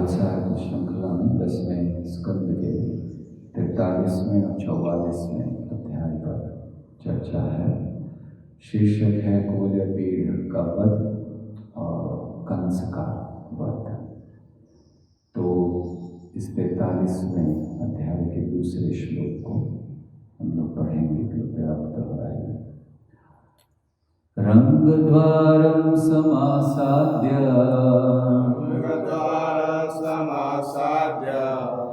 भागवत साहित्य श्रृंखला में 10वें स्कंद के 43वें और 44वें अध्याय पर चर्चा है। शीर्षक है कुवलयापीड़ का वध और कंस का वध। तो इस 43वें अध्याय के दूसरे श्लोक को हम लोग पढ़ेंगे। कृपया आप दोहराइए। रंगद्वारं समासाद्य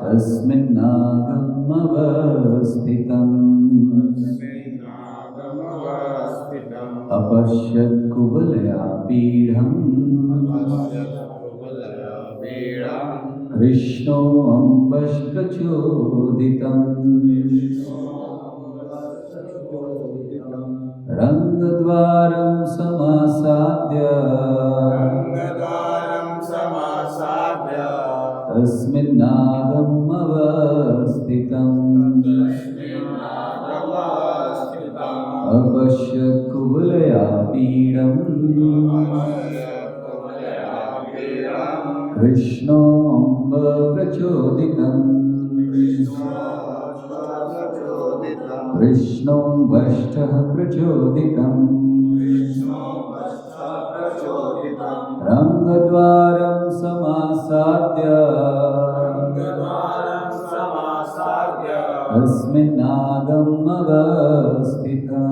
तस्मिन्नागम् अवस्थितम् अपश्यत् कुवलयापीडम् कृष्णो अम्बश्प्रचोदितम् रंगद्वारं समासाद्य तस्मिन्नागम् अवस्थितम् अपश्यत् कुवलयापीडम् कृष्णो अम्बप्रचोदितम् कृष्णो वष्टः प्रचोदितम् रंगद्वारं समासाद्य तस्मिन्नागम् अवस्थितम्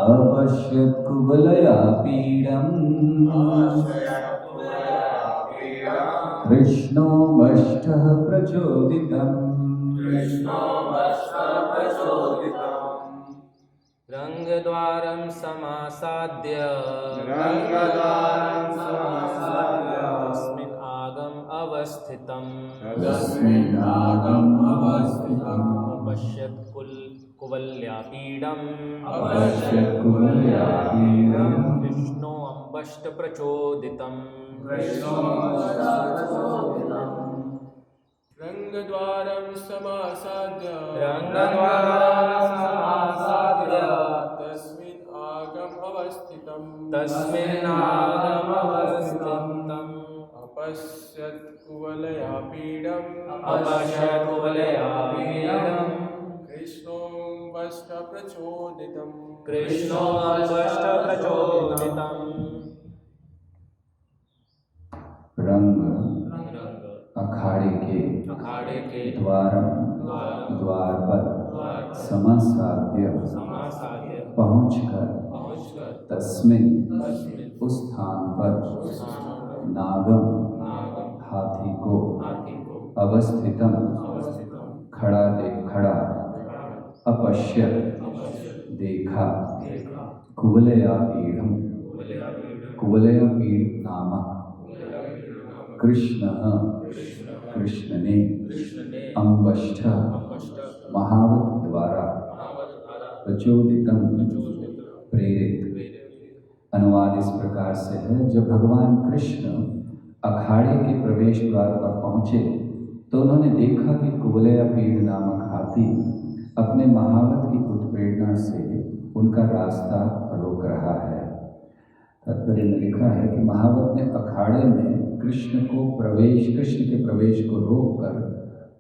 अपश्यत् कुवलयापीडम् कृष्णो वष्टः प्रचोदितम् रंगद्वारं समासाद्य तस्मिन् आगम् अवस्थितम् अपश्यत् कुवलयापीडम् कृष्णो अम्बष्ट प्रचोदितम् रंगद्वारं समासाद्य तस्मिन् आगम् अवस्थितम् अपश्यत् कुवलयापीडम् कृष्णो वष्ट प्रचोदितम् रंग अखाड़े के द्वार पर समासाद्य पहुंचकर तस्मिन उस स्थान पर नागम हाथी को अवस्थितम खड़ा अपश्यत देखा कुवलयापीढ़म कुवलयापीढ़ नामक कृष्ण ने अम्बष्ठ महावत द्वारा प्रचोदितम प्रेरित। अनुवाद इस प्रकार से है, जब भगवान कृष्ण अखाड़े के प्रवेश द्वार पर पहुंचे तो उन्होंने देखा कि कुवलयापीढ़ नामक हाथी अपने महावत की उत्प्रेरणा से उनका रास्ता रोक रहा है। तात्पर्य में लिखा है कि महावत ने अखाड़े में कृष्ण के प्रवेश को रोककर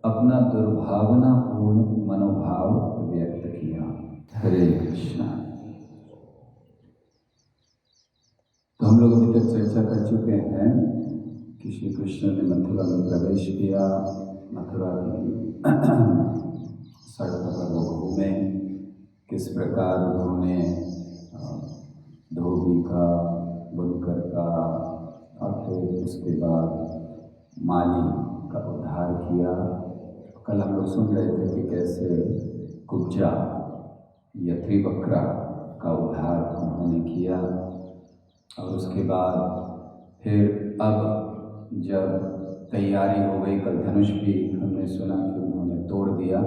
अपना दुर्भावनापूर्ण मनोभाव व्यक्त किया। हरे कृष्णा। तो हम लोग अभी तक चर्चा कर चुके हैं कि श्री कृष्ण ने मथुरा में प्रवेश किया, मथुरा की सड़कों पर वो घूमे, किस प्रकार उन्होंने धोबी का, बुनकर का और फिर उसके बाद माली का उद्धार किया। कल हम लोग सुन रहे थे कि कैसे कुब्जा या त्रिवक्रा का उद्धार उन्होंने किया। और उसके बाद फिर अब जब तैयारी हो गई, कल धनुष भी हमने सुना कि उन्होंने तोड़ दिया।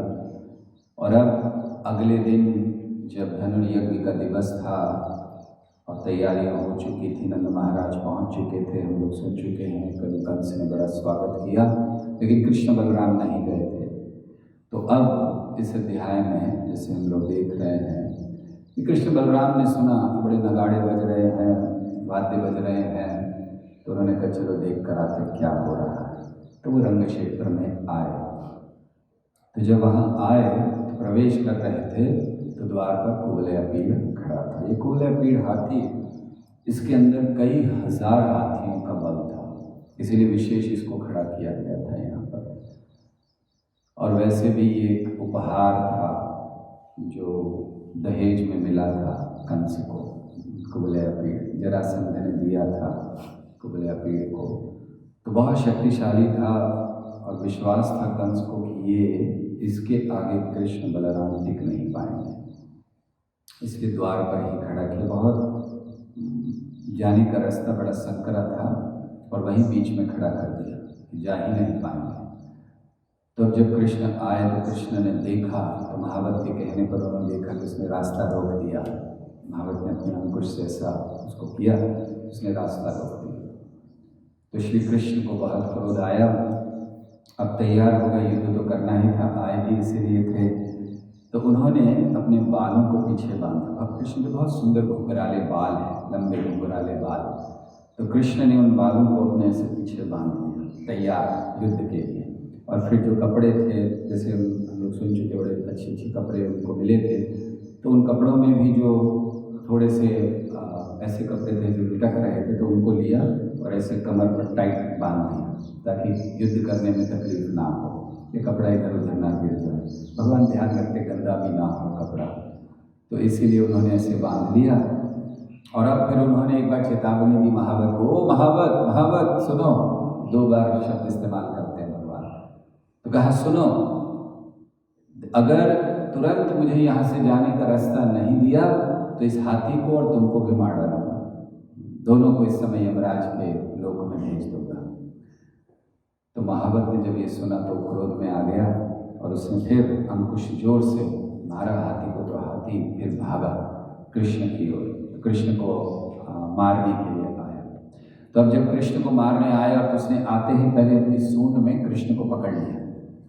और अब अगले दिन जब धनुर्यज्ञ का दिवस था और तैयारियां हो चुकी थी, नंद महाराज पहुंच चुके थे, हम लोग सुन चुके हैं, कल कंस ने बड़ा स्वागत किया, लेकिन कृष्ण बलराम नहीं गए थे। तो अब इस अध्याय में जैसे हम लोग देख रहे हैं कि कृष्ण बलराम ने सुना कि बड़े नगाड़े बज रहे हैं, वाद्य बज रहे हैं, तो चलो देख कर आते क्या हो रहा है। तो वो रंग क्षेत्र में आए। तो जब वहाँ आए तो प्रवेश कर रहे थे तो द्वार पर कुवलयापीड़ खड़ा था। ये कुवलयापीड़ हाथी, इसके अंदर कई हजार हाथियों का बल था, इसीलिए विशेष इसको खड़ा किया गया था यहाँ पर। और वैसे भी ये एक उपहार था जो दहेज में मिला था कंस को। कुवलयापीड़ जरासंध ने दिया था कुवलयापीड़ को, तो बहुत शक्तिशाली था और विश्वास था कंस को कि ये इसके आगे कृष्ण बलराम टिक नहीं पाएंगे, इसलिए द्वार पर ही खड़ा किया। बहुत जाने का रास्ता बड़ा संकरा था और वहीं बीच में खड़ा कर दिया कि जा ही नहीं पाएंगे। तो जब कृष्ण आए तो कृष्ण ने देखा, तो महावत के कहने पर उन्होंने देखा कि उसने रास्ता रोक दिया। महावत ने अपने अंकुश से ऐसा उसको किया, उसने रास्ता रोक दिया। तो श्री कृष्ण को बहुत क्रोध आया। अब तैयार हो गए, युद्ध तो करना ही था, आए भी इसीलिए थे। तो उन्होंने अपने बालों को पीछे बांधा। अब कृष्ण के बहुत सुंदर घुंघराले बाल हैं, लंबे घुंघराले बाल। तो कृष्ण ने उन बालों को अपने से पीछे बांध दिया, तैयार युद्ध के लिए। और फिर जो कपड़े थे, जैसे हम लोग सुन चुके, बड़े अच्छे अच्छे कपड़े उनको मिले थे, तो उन कपड़ों में भी जो थोड़े से ऐसे कपड़े थे जो लटक रहे थे, तो उनको लिया और ऐसे कमर पर टाइट बांध दिया ताकि युद्ध करने में तकलीफ ना हो, ये कपड़ा इधर उधर ना गिर जाए। भगवान ध्यान रखते गंदा भी ना हो कपड़ा, तो इसीलिए उन्होंने ऐसे बांध लिया। और अब फिर उन्होंने एक बार चेतावनी दी महावत को, ओ महावत महावत सुनो, 2 बार शब्द इस्तेमाल करते हैं भगवान। तो कहा सुनो, अगर तुरंत मुझे यहाँ से जाने का रास्ता नहीं दिया तो इस हाथी को और तुमको भी मार डालूंगा, दोनों को इस समय यमराज के लोक में भेज दूंगा। तो महावत ने जब ये सुना तो क्रोध में आ गया और उसने फिर अंकुश जोर से मारा हाथी को। तो हाथी फिर भागा कृष्ण की ओर, कृष्ण को मारने के लिए आया। तो अब जब कृष्ण को मारने आया तो उसने आते ही पहले अपनी सूंड में कृष्ण को पकड़ लिया।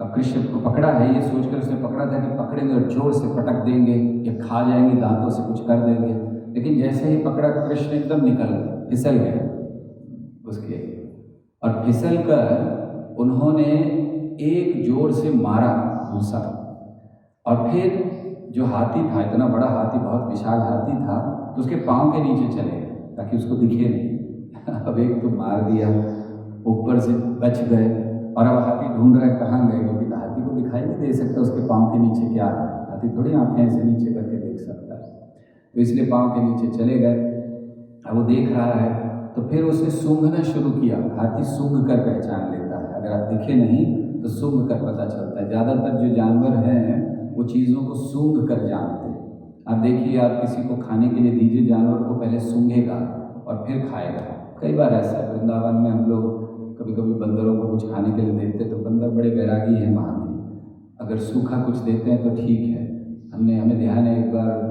अब कृष्ण को पकड़ा है ये सोचकर उसने पकड़ा था कि पकड़ेंगे और जोर से पटक देंगे या खा जाएंगे, दांतों से कुछ कर देंगे। लेकिन जैसे ही पकड़ा कृष्ण एकदम निकल गए, फिसल गए उसके, और फिसल कर उन्होंने एक जोर से मारा घूंसा। और फिर जो हाथी था, इतना बड़ा हाथी, बहुत विशाल हाथी था, तो उसके पाँव के नीचे चले गए ताकि उसको दिखे नहीं। अब एक तो मार दिया, ऊपर से बच गए, और अब हाथी ढूंढ रहा है कहाँ गए, क्योंकि हाथी को दिखाई नहीं दे सकता उसके पाँव के नीचे क्या है। हाथी थोड़ी आंखें ऐसे नीचे करके देख सकता है, तो इसलिए पाँव के नीचे चले गए। अब वो देख रहा है तो फिर उसने सूंघना शुरू किया। हाथी सूंघ कर पहचान लेता है, अगर आप दिखे नहीं तो सूंघ कर पता चलता है। ज़्यादातर जो जानवर हैं वो चीज़ों को सूंघ कर जानते हैं। आप देखिए, आप किसी को खाने के लिए दीजिए, जानवर को पहले सूंघेगा और फिर खाएगा। कई बार ऐसा है, वृंदावन में हम लोग कभी कभी बंदरों को कुछ खाने के लिए देते तो बंदर बड़े वैरागी हैं वहाँ के, अगर सूखा कुछ देते हैं तो ठीक है। हमें ध्यान है, एक बार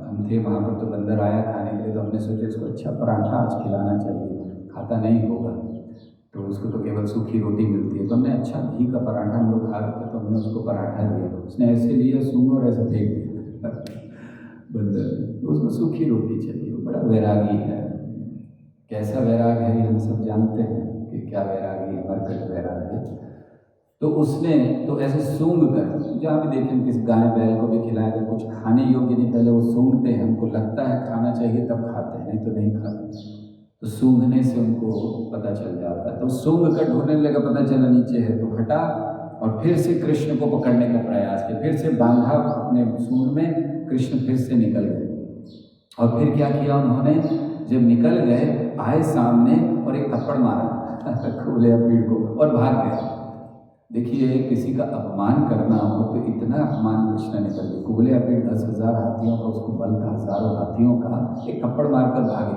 हम थे वहाँ पर तो बंदर आया खाने के लिए, तो हमने सोचा इसको अच्छा पराठा आज खिलाना चाहिए, खाता नहीं होगा, तो उसको तो केवल सूखी रोटी मिलती है। तो हमने अच्छा घी का पराठा हम लोग खा रहे थे, तो हमने उसको पराठा दिया। उसने ऐसे लिया, सूंघ और ऐसे फेंक दिया बंदर, तो उसको सूखी रोटी चाहिए। वो बड़ा वैरागी है। कैसा वैराग है ये हम सब जानते हैं कि क्या वैरागी है, मरकट वैरागी। तो उसने तो ऐसे सूंघ कर, जहाँ भी देखें किस गाय बैल को भी खिलाएगा, कुछ खाने योग्य नहीं, पहले वो सूंघते हैं, हमको लगता है खाना चाहिए तब खाते हैं, नहीं तो नहीं खाते। तो सूंघने से उनको पता चल जाता है। तो सूंघ कर ढूंढने लगा, पता चला नीचे है, तो हटा और फिर से कृष्ण को पकड़ने का प्रयास किया। फिर से बांधा अपने सूंड में, कृष्ण फिर से निकल गए। और फिर क्या किया उन्होंने, जब निकल गए आए सामने और एक थप्पड़ मारा कुवलयापीड़ को और भाग गए। देखिए, किसी का अपमान करना हो तो इतना अपमान कृष्ण ने कर दिया। कुवलयापीड़ 10,000 हाथियों का उसको बल था, हजारों हाथियों का, एक थप्पड़ मारकर भागे।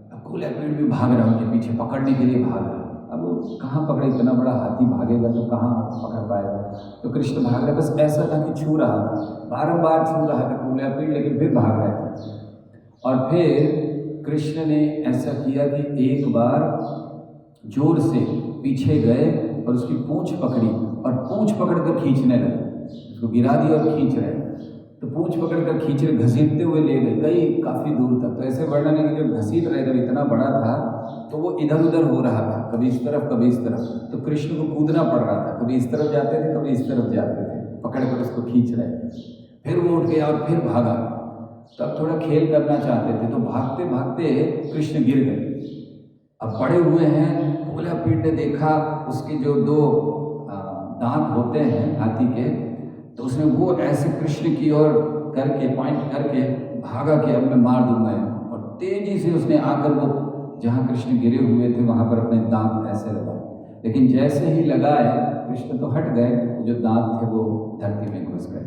अब कुवलयापीड़ भी भाग रहा, उनके पीछे पकड़ने के लिए भाग रहा। अब वो कहाँ पकड़े, इतना बड़ा हाथी भागेगा तो कहाँ पकड़ पाएगा। तो कृष्ण भाग रहे, बस ऐसा था कि छू रहा था, बारंबार छू रहा था कुवलयापीड़, लेकिन फिर भाग रहे थे। और फिर कृष्ण ने ऐसा किया कि एक बार जोर से पीछे गए और उसकी पूंछ पकड़ी और पूंछ पकड़कर खींचने लगे, उसको गिरा दिया और खींच रहे। तो पूंछ पकड़कर खींच रहे, घसीटते हुए ले गए काफ़ी दूर तक। तो ऐसे वर्णन है कि जब घसीट रहे, जब इतना बड़ा था तो वो इधर उधर हो रहा था, कभी इस तरफ कभी इस तरफ। तो कृष्ण को कूदना पड़ रहा था, कभी इस तरफ जाते थे कभी इस तरफ जाते थे, पकड़ कर उसको खींच रहे थे। फिर वो उठ गया और फिर भागा। तब थोड़ा खेल करना चाहते थे तो भागते भागते कृष्ण गिर गए। अब पड़े हुए हैं, भोला पीठ ने देखा उसके जो दो दांत होते हैं हाथी के, तो उसने वो ऐसे कृष्ण की ओर करके पॉइंट करके भागा कि अब मैं मार दूंगा इनको। और तेजी से उसने आकर वो जहाँ कृष्ण गिरे हुए थे वहाँ पर अपने दांत ऐसे लगाए, लेकिन जैसे ही लगाए कृष्ण तो हट गए, जो दांत थे वो धरती में घुस गए।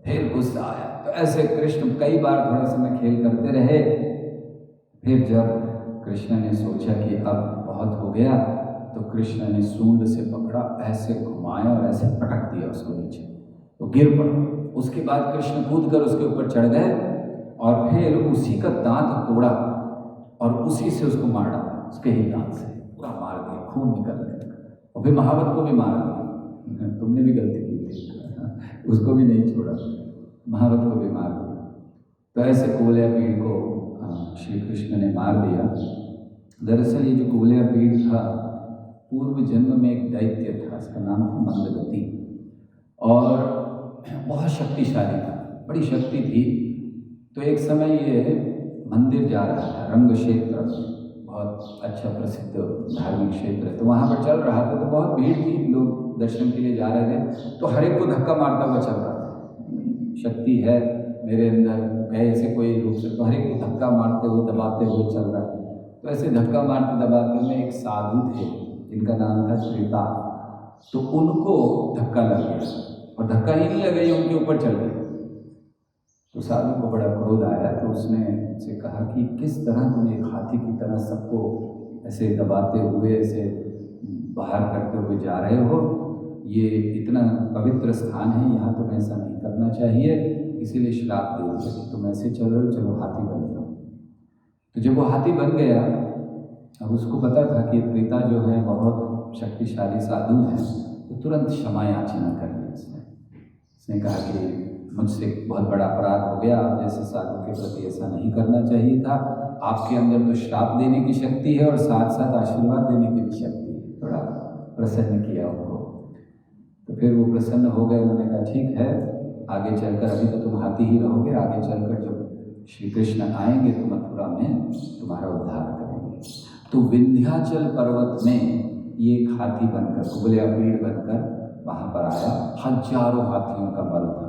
फिर गुस्सा आया, तो ऐसे कृष्ण कई बार थोड़ा समय खेल करते रहे। फिर जब कृष्ण ने सोचा कि अब बहुत हो गया, तो कृष्ण ने सूंड से पकड़ा, ऐसे घुमाया और ऐसे पटक दिया उसको नीचे, तो गिर पड़ा। उसके बाद कृष्ण कूद कर उसके ऊपर चढ़ गए और फिर उसी का दांत तोड़ा और उसी से उसको मार डाला, उसके ही दांत से पूरा मार दिया, खून निकलने लगा। और फिर महावत को भी मार दिया, तुमने भी गलती की थी, उसको भी नहीं छोड़ा, महावत को भी मार दिया। तो ऐसे कुवलयापीड़ को श्री कृष्ण ने मार दिया। दरअसल ये जो कुवलयापीड़ था पूर्व जन्म में एक दैत्य था, इसका नाम था मंदगति, और बहुत शक्तिशाली था, बड़ी शक्ति थी। तो एक समय ये मंदिर जा रहा था, रंग क्षेत्र, बहुत अच्छा प्रसिद्ध धार्मिक क्षेत्र है, तो वहाँ पर चल रहा था। तो बहुत भीड़ थी, लोग दर्शन के लिए जा रहे थे, तो हर एक को धक्का मारता हुआ चल रहा था। शक्ति है मेरे अंदर, कहे ऐसे कोई रूप से, तो हर एक को धक्का मारते हुए दबाते हुए चल रहा है। तो ऐसे धक्का मारते दबाते में एक साधु थे जिनका नाम था त्रिता, तो उनको धक्का लग गया और धक्का ही नहीं लगा, ये उनके ऊपर चल गया। तो साधु को बड़ा क्रोध आया, तो उसने से कहा कि किस तरह तुम एक हाथी की तरह सबको ऐसे दबाते हुए ऐसे बाहर करते हुए जा रहे हो, ये इतना पवित्र स्थान है, यहाँ तुम्हें ऐसा नहीं करना चाहिए, इसीलिए श्राप दे दिया कि तुम ऐसे चल रहे हो, चलो हाथी बन जाओ। तो जब वो हाथी बन गया, अब उसको पता था कि त्रिता जो है बहुत शक्तिशाली साधु है, तो तुरंत क्षमा याचना कर ली उसने कहा कि मुझसे बहुत बड़ा अपराध हो गया, आप जैसे साधु के प्रति ऐसा नहीं करना चाहिए था, आपके अंदर तो श्राप देने की शक्ति है और साथ साथ आशीर्वाद देने की भी शक्ति है। थोड़ा प्रसन्न किया उनको, तो फिर वो प्रसन्न हो गए। उन्होंने कहा ठीक है, आगे चलकर, अभी तो तुम हाथी ही रहोगे, आगे चलकर जब श्री कृष्ण आएंगे तो मथुरा में तुम्हारा उद्धार करेंगे। तो विंध्याचल पर्वत में ये एक हाथी बनकर, कुवलयापीड़ बनकर वहाँ पर आया। हजारों हाथियों का बल था।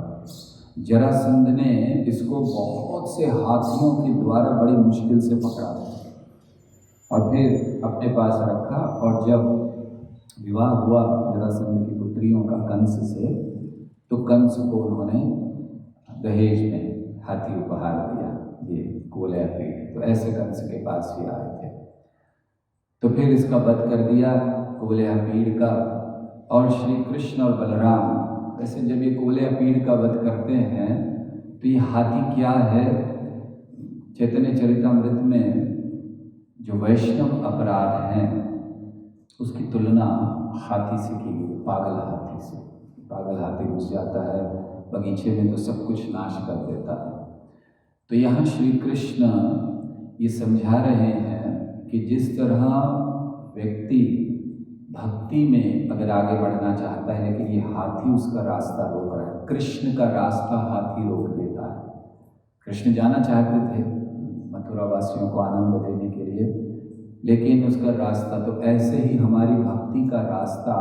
जरासंध ने इसको बहुत से हाथियों के द्वारा बड़ी मुश्किल से पकड़ा और फिर अपने पास रखा। और जब विवाह हुआ जरासंध की पुत्रियों का कंस से, तो कंस को उन्होंने दहेज में हाथी उपहार दिया, ये कुवलयापीड़। तो ऐसे कंस के पास ही आए थे। तो फिर इसका वध कर दिया कुवलयापीड़ का। और श्री कृष्ण और बलराम, वैसे जब ये कुवलयापीड़ का वध करते हैं तो ये हाथी क्या है, चैतन्य चरितामृत में जो वैष्णव अपराध हैं उसकी तुलना हाथी से की गई, पागल हाथी से। पागल हाथी घुस जाता है बगीचे में तो सब कुछ नाश कर देता है। तो यहाँ श्री कृष्ण ये समझा रहे हैं कि जिस तरह व्यक्ति भक्ति में अगर आगे बढ़ना चाहता है, लेकिन ये हाथी उसका रास्ता रोक रहा है, कृष्ण का रास्ता हाथी रोक देता है। कृष्ण जाना चाहते थे मथुरा वासियों को आनंद देने के लिए, लेकिन उसका रास्ता, तो ऐसे ही हमारी भक्ति का रास्ता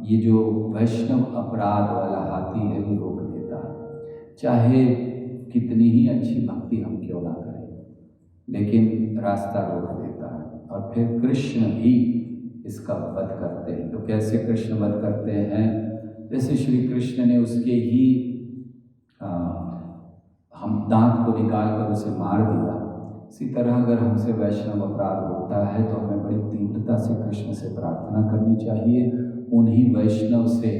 ये जो वैष्णव अपराध वाला हाथी है ये रोक देता है। चाहे कितनी ही अच्छी भक्ति हम क्यों ना करें, लेकिन रास्ता रोक देता है। और फिर कृष्ण भी इसका वध करते हैं। तो कैसे कृष्ण वध करते हैं, जैसे श्री कृष्ण ने उसके ही हम दांत को निकाल कर उसे मार दिया, इसी तरह अगर हमसे वैष्णव अपराध होता है तो हमें बड़ी तीव्रता से कृष्ण से प्रार्थना करनी चाहिए, उन्हीं वैष्णव से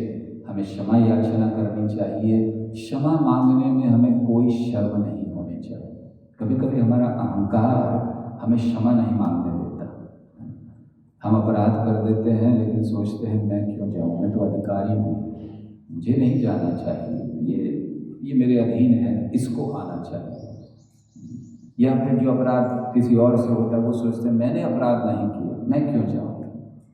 हमें क्षमा याचना करनी चाहिए। क्षमा मांगने में हमें कोई शर्म नहीं होनी चाहिए। कभी कभी हमारा अहंकार हमें क्षमा नहीं मांगने देता, हम अपराध कर देते हैं लेकिन सोचते हैं मैं क्यों जाऊँ, मैं तो अधिकारी हूँ, मुझे नहीं जाना चाहिए, ये मेरे अधीन है, इसको आना चाहिए। या फिर जो अपराध किसी और से होता है वो सोचते हैं मैंने अपराध नहीं किया, मैं क्यों जाऊँ,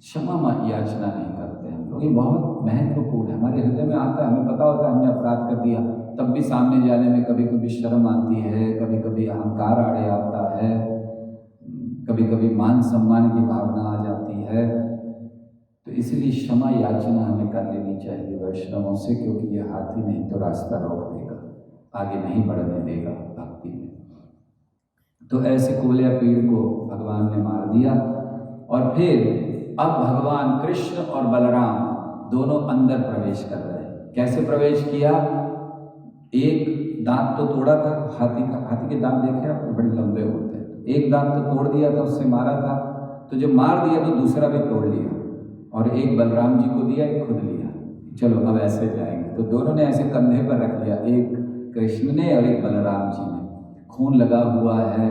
क्षमा याचना नहीं करते हैं लोग। ये बहुत महत्वपूर्ण है, हमारे हृदय में आता है, हमें पता होता है हमने अपराध कर दिया, तब भी सामने जाने में कभी कभी शर्म आती है, कभी कभी अहंकार आड़े आता है, कभी कभी मान सम्मान की भावना आ जाती है। तो इसलिए क्षमा याचना हमें कर लेनी चाहिए वैष्णवों से, क्योंकि ये हाथी नहीं तो रास्ता रोक देगा, आगे नहीं बढ़ने देगा भक्ति में। तो ऐसे कुवलया पीड़ को भगवान ने मार दिया। और फिर अब भगवान कृष्ण और बलराम दोनों अंदर प्रवेश कर रहे हैं। कैसे प्रवेश किया, एक दांत तो तोड़ा था हाथी का, हाथी के दांत देखे आप, बड़े लंबे होते हैं, एक दांत तो तोड़ दिया था, उससे मारा था, तो जब मार दिया तो दूसरा भी तोड़ लिया, और एक बलराम जी को दिया, एक खुद लिया, चलो अब ऐसे जाएंगे। तो दोनों ने ऐसे कंधे पर रख लिया, एक कृष्ण ने और एक बलराम जी ने। खून लगा हुआ है,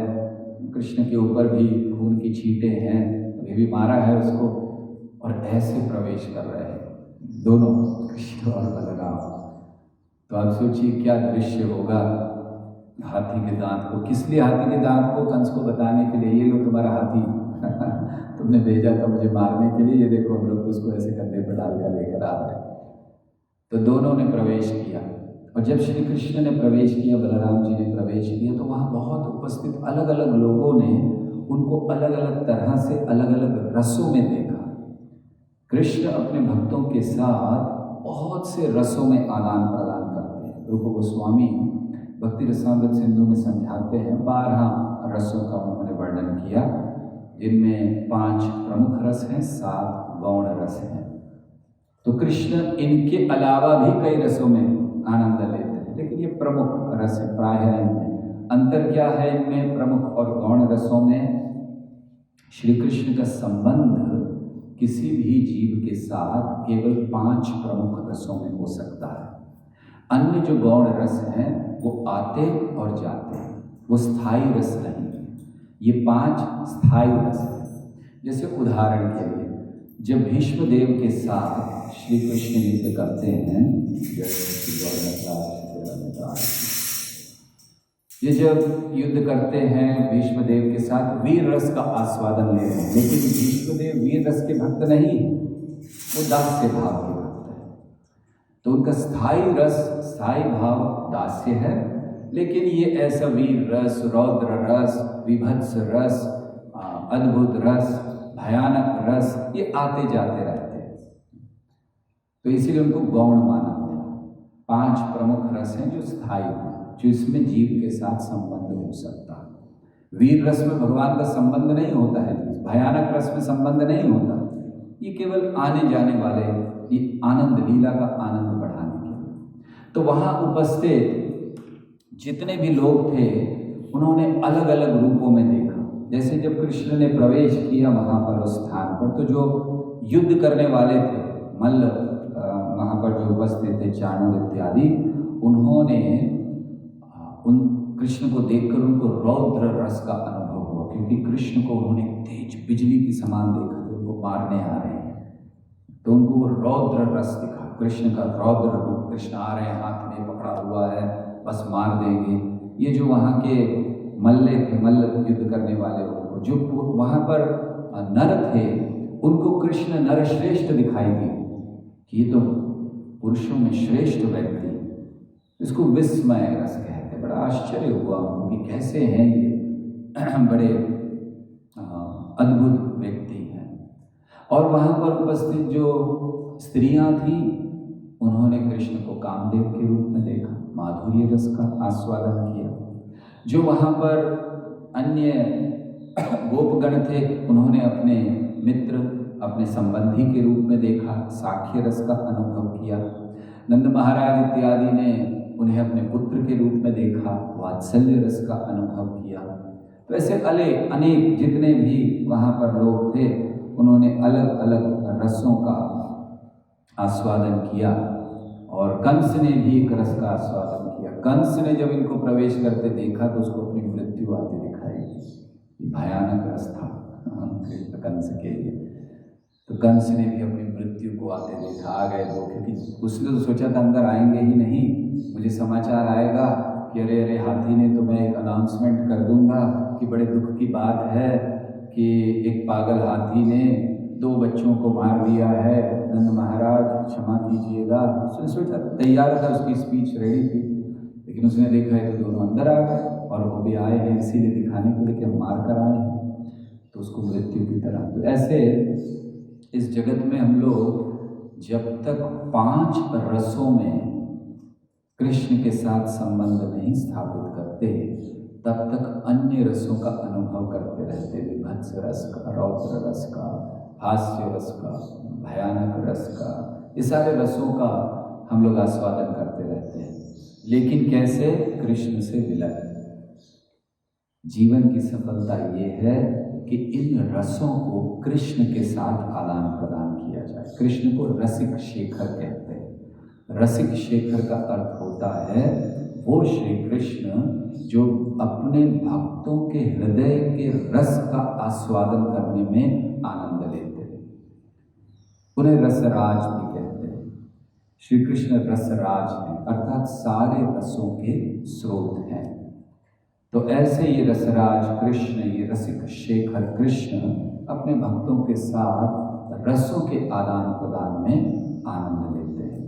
कृष्ण के ऊपर भी खून की छींटे हैं, अभी भी मारा है उसको, और ऐसे प्रवेश कर रहे हैं दोनों कृष्ण और बलराम। तो आप सोचिए क्या दृश्य होगा हाथी के दांत को। किस लिए हाथी के दांत को, कंस को बताने के लिए, ये लो तुम्हारा हाथी तुमने भेजा था मुझे मारने के लिए, ये देखो हम लोग उसको ऐसे कंधे पर डालकर लेकर आ रहे हैं। तो दोनों ने प्रवेश किया, और जब श्री कृष्ण ने प्रवेश किया, बलराम जी ने प्रवेश किया, तो वहाँ बहुत उपस्थित अलग अलग लोगों ने उनको अलग अलग तरह से अलग अलग रसों में देखा। कृष्ण अपने भक्तों के साथ बहुत से रसों में आदान प्रदान करते हैं। रूप गोस्वामी भक्ति रसामृत सिंधु में समझाते हैं, 12 रसों का उन्होंने वर्णन किया, जिनमें 5 प्रमुख रस हैं, 7 गौण रस हैं। तो कृष्ण इनके अलावा भी कई रसों में आनंद लेते हैं, लेकिन ये प्रमुख रस है प्रायः इनमें। अंतर क्या है इनमें प्रमुख और गौण रसों में? श्री कृष्ण का संबंध किसी भी जीव के साथ केवल 5 प्रमुख रसों में हो सकता है। अन्य जो गौण रस हैं वो आते और जाते हैं, वो स्थायी रस नहीं है। ये 5 स्थायी रस हैं। जैसे उदाहरण के लिए, जब भीष्म देव के साथ श्री कृष्ण युद्ध करते हैं, ये जब युद्ध करते हैं भीष्म देव के साथ, वीर रस का आस्वादन ले रहे हैं, लेकिन भीष्म देव वीर रस के भक्त नहीं, वो दास्य भाव के भक्त है। तो उनका स्थायी रस, स्थायी भाव दास्य है, लेकिन ये ऐसा वीर रस, रौद्र रस, विभत्स रस, अद्भुत रस, भयानक रस, ये आते जाते रहते हैं। तो इसीलिए उनको गौण माना गया। 5 प्रमुख रस हैं जो स्थायी हैं, जो इसमें जीव के साथ संबंध हो सकता है। वीर रस में भगवान का संबंध नहीं होता है, भयानक रस में संबंध नहीं होता, ये केवल आने जाने वाले, ये आनंद लीला का आनंद बढ़ाने के लिए। तो वहाँ उपस्थित जितने भी लोग थे उन्होंने अलग अलग रूपों में देखा। जैसे जब कृष्ण ने प्रवेश किया वहाँ पर उस स्थान पर, तो जो युद्ध करने वाले थे, मल्ल वहाँ पर जो उपस्थित थे, चाणूर इत्यादि, उन्होंने उन कृष्ण को देखकर उनको रौद्र रस का अनुभव हुआ, क्योंकि कृष्ण को उन्होंने तेज बिजली की समान देखा था, उनको मारने आ रहे हैं, तो उनको वो रौद्र रस दिखा, कृष्ण का रौद्र रूप, कृष्ण आ रहे हैं, हाथ में पकड़ा हुआ है, बस मार देंगे। ये जो वहाँ के मल्ले थे, मल्ल युद्ध करने वाले, जो वहाँ पर नर थे, उनको कृष्ण नरश्रेष्ठ दिखाई दिए कि ये तो पुरुषों में श्रेष्ठ व्यक्ति, इसको विस्मय रस कहते। बड़ा आश्चर्य हुआ उनको कि कैसे हैं ये बड़े अद्भुत व्यक्ति हैं। और वहाँ पर उपस्थित जो स्त्रियां थीं, उन्होंने कृष्ण को कामदेव के रूप में देखा, माधुर्य रस का आस्वादन किया। जो वहाँ पर अन्य गोपगण थे, उन्होंने अपने मित्र, अपने संबंधी के रूप में देखा, साख्य रस का अनुभव किया। नंद महाराज इत्यादि ने उन्हें अपने पुत्र के रूप में देखा, वात्सल्य रस का अनुभव किया। तो ऐसे अनेक जितने भी वहाँ पर लोग थे, उन्होंने अलग अलग रसों का आस्वादन किया। और कंस ने भी एक रस का आस्वादन किया। कंस ने जब इनको प्रवेश करते देखा तो उसको अपनी मृत्यु आती दिखाई दी। भयानक रस था कंस के लिए। तो कंस ने भी अपनी मृत्यु को आते देखा, आ गए दो, क्योंकि उसने तो सोचा था अंदर आएंगे ही नहीं, मुझे समाचार आएगा कि अरे अरे हाथी ने, तो मैं एक अनाउंसमेंट कर दूंगा कि बड़े दुख की बात है कि एक पागल हाथी ने 2 बच्चों को मार दिया है, नंद महाराज क्षमा कीजिएगा। उसने सोचा, तैयार था, उसकी स्पीच रेडी थी, लेकिन उसने देखा है तो दोनों अंदर आ गए और वो भी आए हैं इसीलिए दिखाने के लिए कि हम मार कर आए हैं, तो उसको मृत्यु की तरह। तो ऐसे इस जगत में हम लोग जब तक 5 रसों में कृष्ण के साथ संबंध नहीं स्थापित करते तब तक अन्य रसों का अनुभव करते रहते, विभत्स रस का, रौद्र रस का, हास्य रस का, भयानक रस का, ये सारे रसों का हम लोग आस्वादन करते रहते हैं। लेकिन कैसे? कृष्ण से मिलन। जीवन की सफलता ये है कि इन रसों को कृष्ण के साथ आदान प्रदान किया जाए। कृष्ण को रसिक शेखर कहते हैं। रसिक शेखर का अर्थ होता है वो श्री कृष्ण जो अपने भक्तों के हृदय के रस का आस्वादन करने में आनंद लेते हैं। उन्हें रसराज भी कहते हैं। श्री कृष्ण रसराज हैं, अर्थात सारे रसों के स्रोत हैं। तो ऐसे ये रसराज कृष्ण, ये रसिक शेखर कृष्ण अपने भक्तों के साथ रसों के आदान प्रदान में आनंद लेते हैं।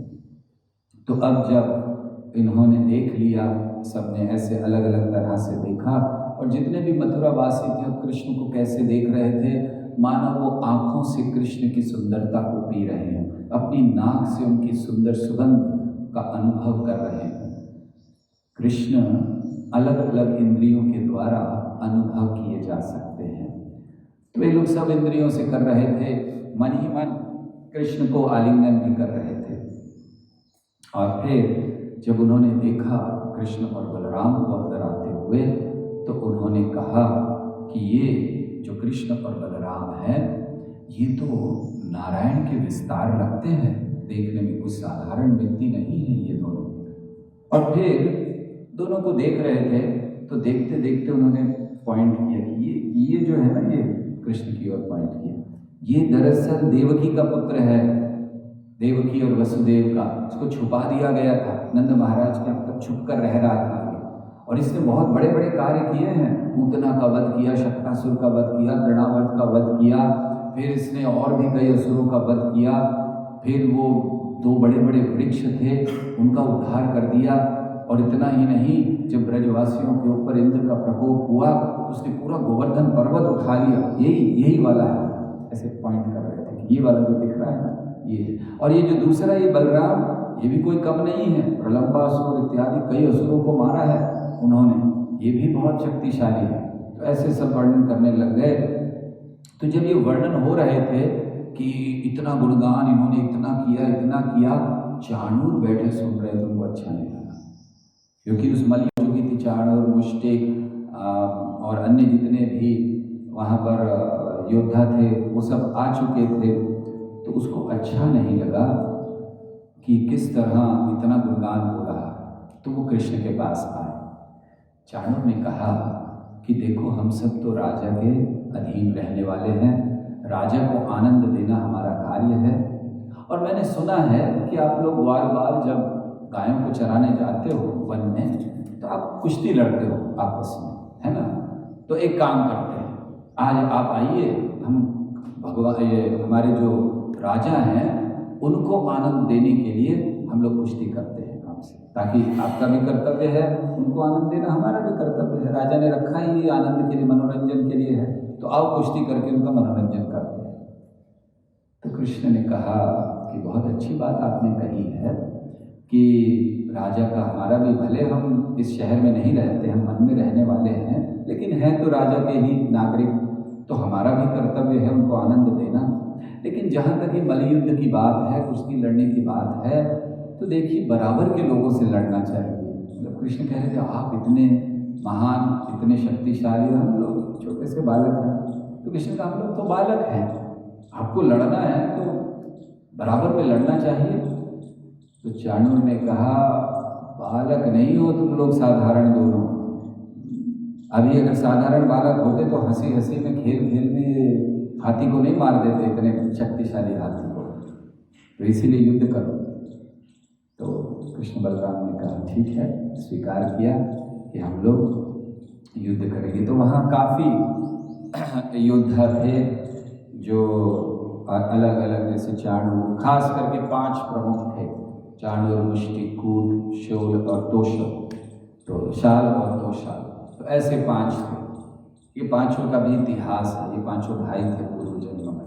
तो अब जब इन्होंने देख लिया, सबने ऐसे अलग अलग तरह से देखा, और जितने भी मथुरावासी थे अब कृष्ण को कैसे देख रहे थे, मानो वो आँखों से कृष्ण की सुंदरता को पी रहे हैं, अपनी नाक से उनकी सुंदर सुगंध का अनुभव कर रहे हैं। कृष्ण अलग अलग इंद्रियों के द्वारा अनुभव किए जा सकते हैं। तो ये लोग सब इंद्रियों से कर रहे थे, मन ही मन कृष्ण को आलिंगन भी कर रहे थे। और फिर जब उन्होंने देखा कृष्ण और बलराम को अंदर आते हुए, तो उन्होंने कहा कि ये जो कृष्ण और बलराम हैं, ये तो नारायण के विस्तार लगते हैं, देखने में कुछ साधारण व्यक्ति नहीं है ये दोनों। और फिर दोनों को देख रहे थे, तो देखते देखते उन्होंने पॉइंट किया कि ये जो है ना, ये कृष्ण की ओर पॉइंट किया, ये दरअसल देवकी का पुत्र है, देवकी और वसुदेव का। इसको छुपा दिया गया था, नंद महाराज के अब तक छुप कर रह रहा था ये, और इसने बहुत बड़े बड़े कार्य किए हैं। पूतना का वध किया, शक्तासुर का वध किया, तृणावर्त का वध किया, फिर इसने और भी कई असुरों का वध किया, फिर वो 2 बड़े बड़े वृक्ष थे उनका उद्धार कर दिया। और इतना ही नहीं, जब ब्रजवासियों के ऊपर इंद्र का प्रकोप हुआ तो उसने पूरा गोवर्धन पर्वत उठा लिया। यही वाला है, ऐसे पॉइंट कर रहे थे कि ये वाला जो दिख रहा है ना, ये है। और ये जो दूसरा, ये बलराम, ये भी कोई कम नहीं है, प्रलंबासुर इत्यादि कई असुरों को मारा है उन्होंने, ये भी बहुत शक्तिशाली है। तो ऐसे सब वर्णन करने लग गए। तो जब ये वर्णन हो रहे थे कि इतना गुणगान इन्होंने इतना किया, चाणूर बैठे सुन रहे थे, उनको अच्छा नहीं लगा, क्योंकि उस मलयुग की थी चाणूर, मुष्टिक और अन्य जितने भी वहाँ पर योद्धा थे वो सब आ चुके थे। तो उसको अच्छा नहीं लगा कि किस तरह इतना गुणगान हो रहा। तो वो कृष्ण के पास आए। चाणूर ने कहा कि देखो, हम सब तो राजा के अधीन रहने वाले हैं, राजा को आनंद देना हमारा कार्य है। और मैंने सुना है कि आप लोग बार जब गायों को चराने जाते हो वन में, तो आप कुश्ती लड़ते हो आपस में, है ना। तो एक काम करते हैं, आज आप आइए, हम भगवान, ये हमारे जो राजा हैं उनको आनंद देने के लिए हम लोग कुश्ती करते हैं आपसे, ताकि आपका भी कर्तव्य है उनको आनंद देना, हमारा भी कर्तव्य है। राजा ने रखा ही ये आनंद के लिए, मनोरंजन के लिए है, तो आओ कुश्ती करके उनका मनोरंजन करते हैं। तो कृष्ण ने कहा कि बहुत अच्छी बात आपने कही है कि राजा का हमारा भी, भले हम इस शहर में नहीं रहते, हम मन में रहने वाले हैं, लेकिन हैं तो राजा के ही नागरिक, तो हमारा भी कर्तव्य है उनको आनंद देना। लेकिन जहाँ तक ये मलयुद्ध की बात है, कुश्ती लड़ने की बात है, तो देखिए बराबर के लोगों से लड़ना चाहिए। मतलब कृष्ण कह रहे थे, आप इतने महान, इतने शक्तिशाली, हम लोग छोटे से बालक हैं। तो कृष्ण का, हम लोग तो बालक हैं, आपको लड़ना है तो बराबर पे लड़ना चाहिए। तो चाणूर ने कहा, बालक नहीं हो तुम लोग, साधारण दोनों। अभी अगर साधारण बालक होते तो हंसी हंसी में, खेल खेल में हाथी को नहीं मार देते, इतने शक्तिशाली हाथी को। तो इसीलिए युद्ध करो। तो कृष्ण बलराम ने कहा ठीक है, स्वीकार किया कि हम लोग युद्ध करेंगे। तो वहाँ काफ़ी योद्धा थे जो अलग अलग, जैसे चाणूर, खास करके 5 प्रमुख थे, चाणूर, मुष्टिक, कूट, शूल और तोषक, तो शाल और तोशाल, तो ऐसे 5 थे। ये 5 का भी इतिहास है, ये 5 भाई थे पूर्व जन्म में।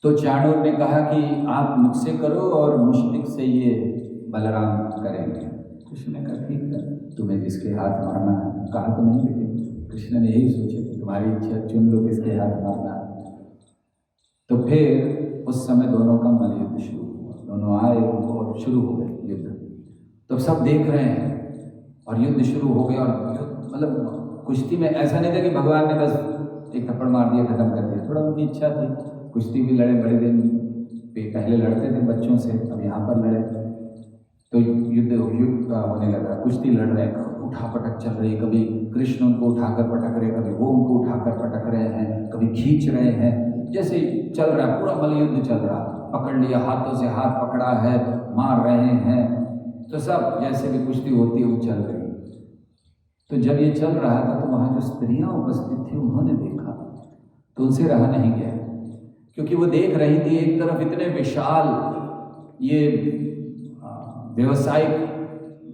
तो चाणूर ने कहा कि आप मुझसे करो और मुष्टिक से ये बलराम करेंगे। कृष्ण ने कहा ठीक है, तुम्हें जिसके हाथ मारना है, कहा तो नहीं, लेकिन कृष्ण ने यही सोचा कि तुम्हारी इच्छा, चुन लो किसके हाथ मारना है। तो फिर उस समय दोनों का मल्लयुद्ध शुरू हुआ, दोनों आए और शुरू हो गए युद्ध। तो सब देख रहे हैं और युद्ध शुरू हो गया। और मतलब कुश्ती में ऐसा नहीं था कि भगवान ने बस एक थप्पड़ मार दिया, खत्म कर दिया, थोड़ा उनकी इच्छा थी। कुश्ती भी लड़े, बड़े दिन पहले लड़ते थे बच्चों से, अब यहाँ पर लड़े। तो युद्ध होने लगा, कुश्ती लड़ रहे, उठा पटक चल रही, कभी कृष्ण उनको उठाकर पटक रहे, कभी वो उनको उठाकर पटक रहे हैं, कभी खींच रहे हैं, जैसे चल रहा है पूरा मल्लयुद्ध चल रहा, पकड़ लिया, हाथों से हाथ पकड़ा है, मार रहे हैं। तो सब जैसे भी कुश्ती होती है वो चल रही। तो जब ये चल रहा था तो वहाँ जो स्त्रियाँ उपस्थित थी उन्होंने देखा, तो उनसे रहा नहीं गया, क्योंकि वो देख रही थी एक तरफ इतने विशाल ये व्यवसायिक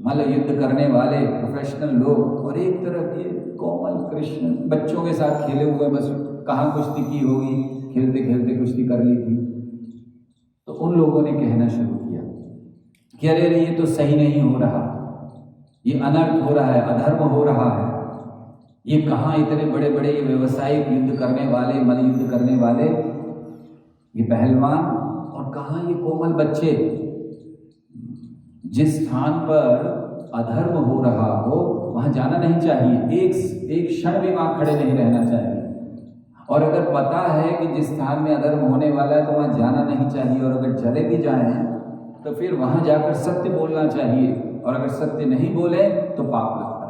मल्ल युद्ध करने वाले प्रोफेशनल लोग, और एक तरफ ये कोमल कृष्ण बच्चों के साथ खेले हुए, बस कहाँ कुश्ती की होगी, खेलते खेलते कुश्ती कर ली थी। तो उन लोगों ने कहना शुरू किया कि अरे अरे ये तो सही नहीं हो रहा, ये अनर्थ हो रहा है, अधर्म हो रहा है, ये कहाँ इतने बड़े बड़े ये व्यवसायिक युद्ध करने वाले, मल्ल युद्ध करने वाले ये पहलवान, और कहाँ ये कोमल बच्चे। जिस स्थान पर अधर्म हो रहा हो वहाँ जाना नहीं चाहिए, एक क्षण भी वहाँ खड़े नहीं रहना चाहिए। और अगर पता है कि जिस स्थान में अधर्म होने वाला है तो वहाँ जाना नहीं चाहिए, और अगर चले भी जाएं तो फिर वहाँ जाकर सत्य बोलना चाहिए, और अगर सत्य नहीं बोले तो पाप लगता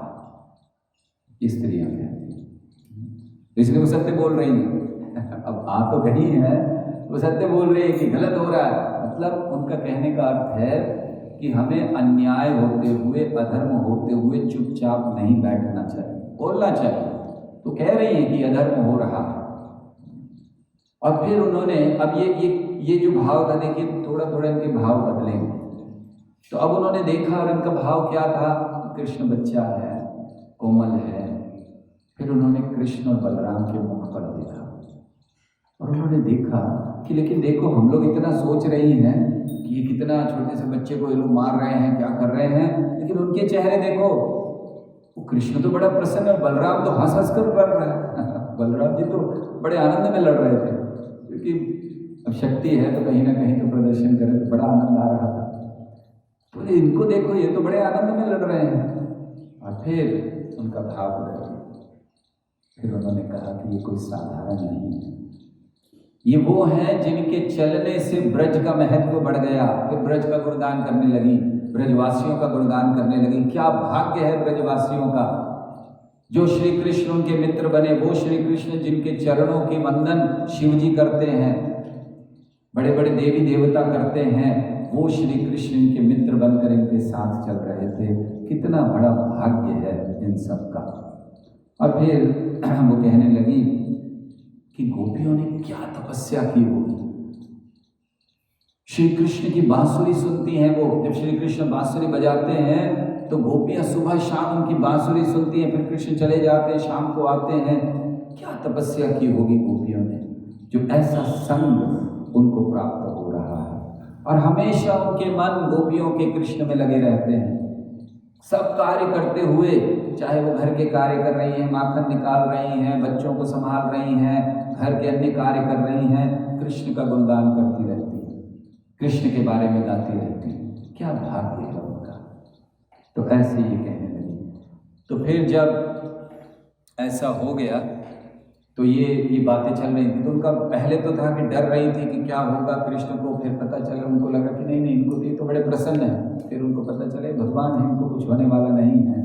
है। स्त्रियाँ कहती हैं, इसलिए वो सत्य बोल रही हैं। अब आ तो गई है, वो सत्य बोल रही है कि गलत हो रहा है। मतलब उनका कहने का अर्थ है कि हमें अन्याय होते हुए, अधर्म होते हुए चुपचाप नहीं बैठना चाहिए, बोलना चाहिए। तो कह रही है कि अधर्म हो रहा है। और फिर उन्होंने, अब ये जो भाव था, देखिए थोड़ा थोड़ा इनके भाव बदलेंगे। तो अब उन्होंने देखा, और इनका भाव क्या था, कृष्ण बच्चा है, कोमल है। फिर उन्होंने कृष्ण और बलराम के मुख पर देखा, और उन्होंने देखा कि लेकिन देखो, हम लोग इतना सोच रही हैं कि ये कितना छोटे से बच्चे को ये लोग मार रहे हैं, क्या कर रहे हैं, लेकिन उनके चेहरे देखो, वो कृष्ण तो बड़ा प्रसन्न है, बलराम तो हंस हंस कर लड़ रहा है। बलराम जी तो बड़े आनंद में लड़ रहे थे, क्योंकि अब शक्ति है तो कहीं ना कहीं तो प्रदर्शन करें, तो बड़ा आनंद आ रहा था। तो इनको देखो, ये तो बड़े आनंद में लड़ रहे हैं। और फिर उनका भाव बदल गया। फिर उन्होंने कहा कि ये कोई साधारण नहीं है, ये वो हैं जिनके चलने से ब्रज का महत्व बढ़ गया। फिर ब्रज का गुणगान करने लगी, ब्रजवासियों का गुणगान करने लगी। क्या भाग्य है ब्रजवासियों का, जो श्री कृष्ण उनके मित्र बने, वो श्री कृष्ण जिनके चरणों की वंदन शिव जी करते हैं, बड़े बड़े देवी देवता करते हैं, वो श्री कृष्ण इनके मित्र बनकर इनके साथ चल रहे थे। कितना बड़ा भाग्य है इन सब का। और फिर वो कहने लगी कि गोपियों ने क्या तपस्या की होगी। श्री कृष्ण की बांसुरी सुनती हैं वो, जब श्री कृष्ण बांसुरी बजाते हैं तो गोपियां सुबह शाम उनकी बांसुरी सुनती हैं, फिर कृष्ण चले जाते हैं, शाम को आते हैं। क्या तपस्या की होगी गोपियों ने, जो ऐसा संग उनको प्राप्त हो रहा है। और हमेशा उनके मन गोपियों के कृष्ण में लगे रहते हैं, सब कार्य करते हुए, चाहे वो घर के कार्य कर रही हैं, माखन निकाल रही हैं, बच्चों को संभाल रही हैं, घर के अन्य कार्य कर रही हैं, कृष्ण का गुणगान करती रहती है, कृष्ण के बारे में गाती रहती है। क्या भाग्य है उनका। तो ऐसे ही कहने लगी। तो फिर जब ऐसा हो गया तो ये बातें चल रही थी। तो उनका पहले तो था कि डर रही थी कि क्या होगा कृष्ण को। फिर पता चला, उनको लगा कि नहीं नहीं, इनको तो बड़े प्रसन्न है। फिर उनको पता चले भगवान है, इनको कुछ होने वाला नहीं है।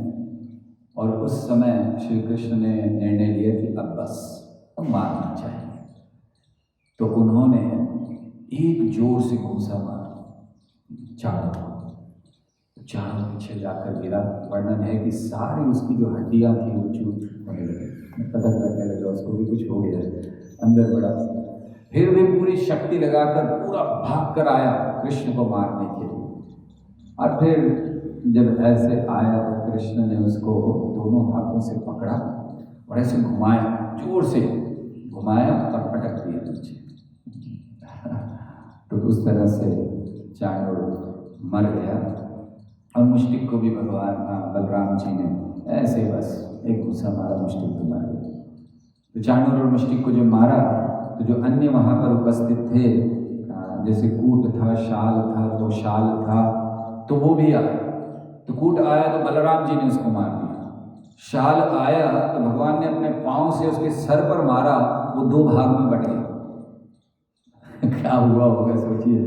और उस समय श्री कृष्ण ने निर्णय लिया कि अब बस, अब मारना चाहिए। तो उन्होंने एक जोर से घूंसा मारा, चाणूर पीछे जाकर गिरा। वर्णन है कि सारी उसकी जो हड्डियां थी वो चूर होने लगी, पतंग लगने लगा, उसको भी कुछ हो गया अंदर बड़ा। फिर वे पूरी शक्ति लगाकर पूरा भाग कर आया कृष्ण को मारने के लिए। और फिर जब ऐसे आया तो कृष्ण ने उसको दोनों हाथों से पकड़ा और ऐसे घुमाया, जोर से घुमाया और पटक दिया नीचे। तो उस तरह से चाणूर मर गया। और मुष्टिक को भी भगवान बलराम जी ने ऐसे बस एक घुसा मारा, मुष्टिक को मार गया। तो चाणूर और मुष्टिक को जब मारा तो जो अन्य वहाँ पर उपस्थित थे, जैसे कूट था, शाल था, तो शाल था, तो वो भी आया। तो कूट आया तो बलराम जी ने उसको मार दिया। शाल आया तो भगवान ने अपने पाँव से उसके सर पर मारा, वो दो भाग में बट गया। क्या हुआ होगा सोचिए,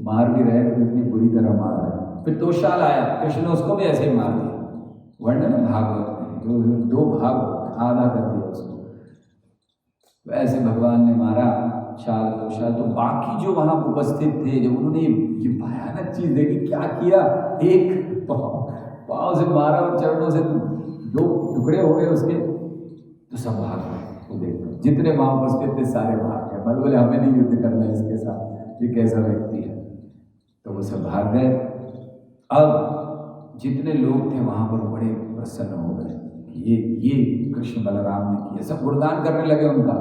मार भी रहे तो इतनी बुरी तरह मार रहे। फिर तोशाल आया, कृष्ण ने उसको भी ऐसे ही मार दिया। वर्णन भागवत में दो भाग आधा कर दिया उसको। वैसे भगवान ने मारा शाल तोशाल। तो बाकी जो वहां उपस्थित थे, जब उन्होंने ये भयानक चीज देखी, क्या किया, एक पाँव से मारा और चरणों से दो टुकड़े हो गए उसके, तो सब भाग गए। वो देखो जितने वहां उपस्थित थे सारे भाग गए। बोले हमें नहीं युद्ध करना इसके साथ, ये कैसा व्यक्ति है। तो वो सब भाग गए। अब जितने लोग थे वहां पर बड़े प्रसन्न हो गए, ये कृष्ण बलराम ने किया। सब गुणगान करने लगे उनका।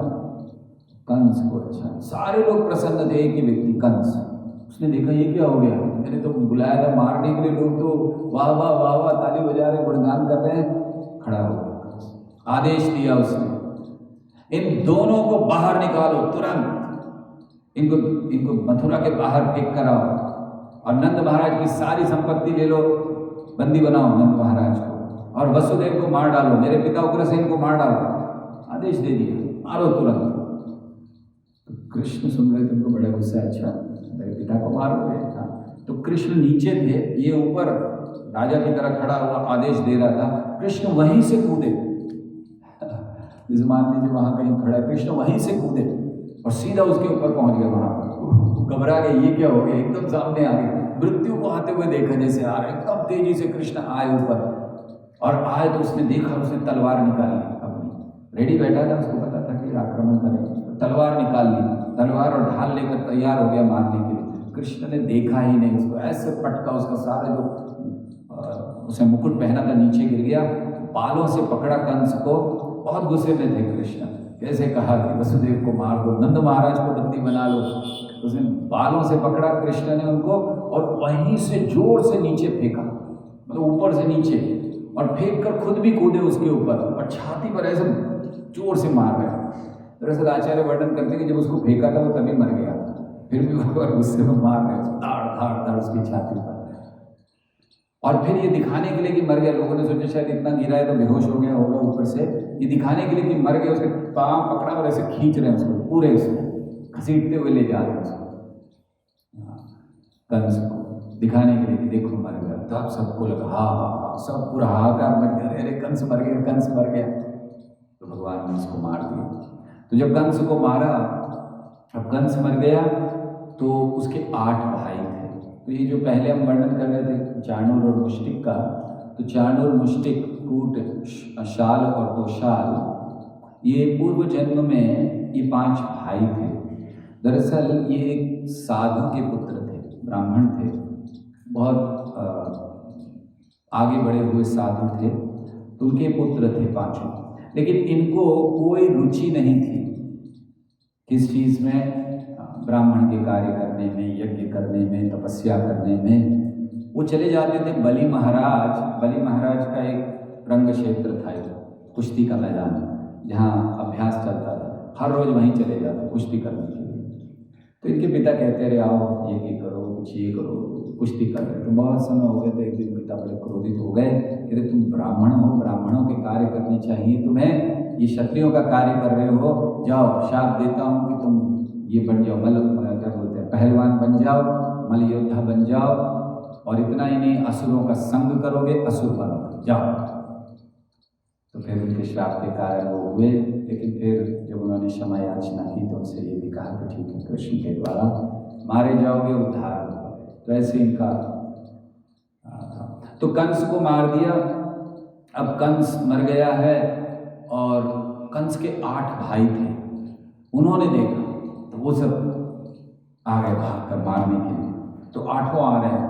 कंस को अच्छा, सारे लोग प्रसन्न थे। एक ही व्यक्ति कंस, उसने देखा ये क्या हो गया, मैंने तो बुलाया था मारने के लिए, लोग तो वाह वाह वाह वाह ताली बजा रहे, गुणगान कर रहे हैं। खड़ा हो गया, आदेश दिया उसने, इन दोनों को बाहर निकालो तुरंत, इनको मथुरा के बाहर फेंक कर आओ, और नंद महाराज की सारी संपत्ति ले लो, बंदी बनाओ नंद महाराज को, और वसुदेव को मार डालो, मेरे पिता उग्रसेन को मार डालो। आदेश दे दिया, मारो तुरंत। तो कृष्ण सुन रहे थे, उनको बड़ा गुस्सा, अच्छा मेरे पिता को मारोगे। तो कृष्ण नीचे थे, ये ऊपर राजा की तरह खड़ा हुआ आदेश दे रहा था। कृष्ण वहीं से कूदे, मान लीजिए वहां कहीं खड़ा, कृष्ण वहीं से कूदे और सीधा उसके ऊपर पहुंच गए। वहां पर घबरा गए, ये क्या हो गया, एकदम सामने आ गए, मृत्यु को आते हुए देखा जैसे आ रहे, एकदम तेजी से कृष्ण आए ऊपर। और आए तो उसने देखा, उसने तलवार निकाली अपनी, रेडी बैठा था, उसको पता था कि आक्रमण करेंगे, तो तलवार निकाल ली, तलवार और ढाल लेकर तैयार हो गया मारने के लिए। कृष्ण ने देखा ही नहीं उसको, ऐसे पटका, उसका सारा जो उसने मुकुट पहना था नीचे गिर गया, बालों से पकड़ा कंस को। बहुत गुस्से में थे कृष्ण, कैसे कहा कि वसुदेव को मार दो, नंद महाराज को बंदी बना लो। उसने बालों से पकड़ा कृष्ण ने उनको, और वहीं से जोर से नीचे फेंका, मतलब ऊपर से नीचे, और फेंक कर खुद भी कूदे उसके ऊपर, और छाती पर ऐसे जोर से मार रहे। दरअसल आचार्य वर्णन करते कि जब उसको फेंका था वो तभी मर गया, फिर भी वो गुस्से में मार रहे, धाड़ धाड़ धाड़ उसकी छाती पर। और फिर ये दिखाने के लिए कि मर गया, लोगों ने सोचा शायद इतना गिरा है तो बेहोश हो गया होगा ऊपर से, ये दिखाने के लिए कि मर गया, उसके पाँव पकड़ा और ऐसे खींच रहे हैं उसको, पूरे उसको घसीटते हुए ले जा रहे हैं उसको, कंस को दिखाने के लिए कि देखो मर गया। तो आप सबको लगा हाँ, सब पूरा हाहाकार मच गया, अरे कंस मर गया, कंस मर गया। तो भगवान ने उसको मार दिया। तो जब कंस को मारा, अब कंस मर गया तो उसके 8 भाई थे। तो ये जो पहले हम वर्णन कर रहे थे चाणूर और मुष्टिक का, तो चाणूर, मुष्टिक, कूट, शाल और तोशाल, ये पूर्व जन्म में ये 5 भाई थे। दरअसल ये एक साधु के पुत्र थे, ब्राह्मण थे, बहुत आगे बढ़े हुए साधु थे, तो उनके पुत्र थे 5। लेकिन इनको कोई रुचि नहीं थी किस चीज़ में, ब्राह्मण के कार्य करने में, यज्ञ करने में, तपस्या करने में। वो चले जाते थे बलि महाराज का एक रंग क्षेत्र था, कुश्ती का मैदान, जहाँ अभ्यास चलता था, हर रोज वहीं चले जाते कुश्ती करने के लिए। तो इनके पिता कहते रहे आओ ये करो, कुछ ये करो, कुश्ती कर रहे। तो बहुत समय हो गया, तो एक दिन पिता बड़े क्रोधित हो गए, कहते तुम ब्राह्मण हो, ब्राह्मणों के कार्य करने चाहिए तुम्हें, ये क्षत्रियों का कार्य कर रहे हो, जाओ शाप देता हूँ कि तुम ये बन जाओ, क्या बोलते हैं, पहलवान बन जाओ, मल योद्धा बन जाओ, और इतना ही नहीं असुरों का संग करोगे, असुर बनोगे, जाओ। तो फिर उनके श्राप के कारण वो हुए। लेकिन फिर जब उन्होंने क्षमा याचना की तो उनसे ये भी कहा कि ठीक है, कृष्ण के द्वारा मारे जाओगे, उद्धार होगा। तो ऐसे इनका था। तो कंस को मार दिया। अब कंस मर गया है और कंस के 8 भाई थे। उन्होंने देखा तो वो सब आ गए भागकर मारने के लिए। तो 8 आ रहे हैं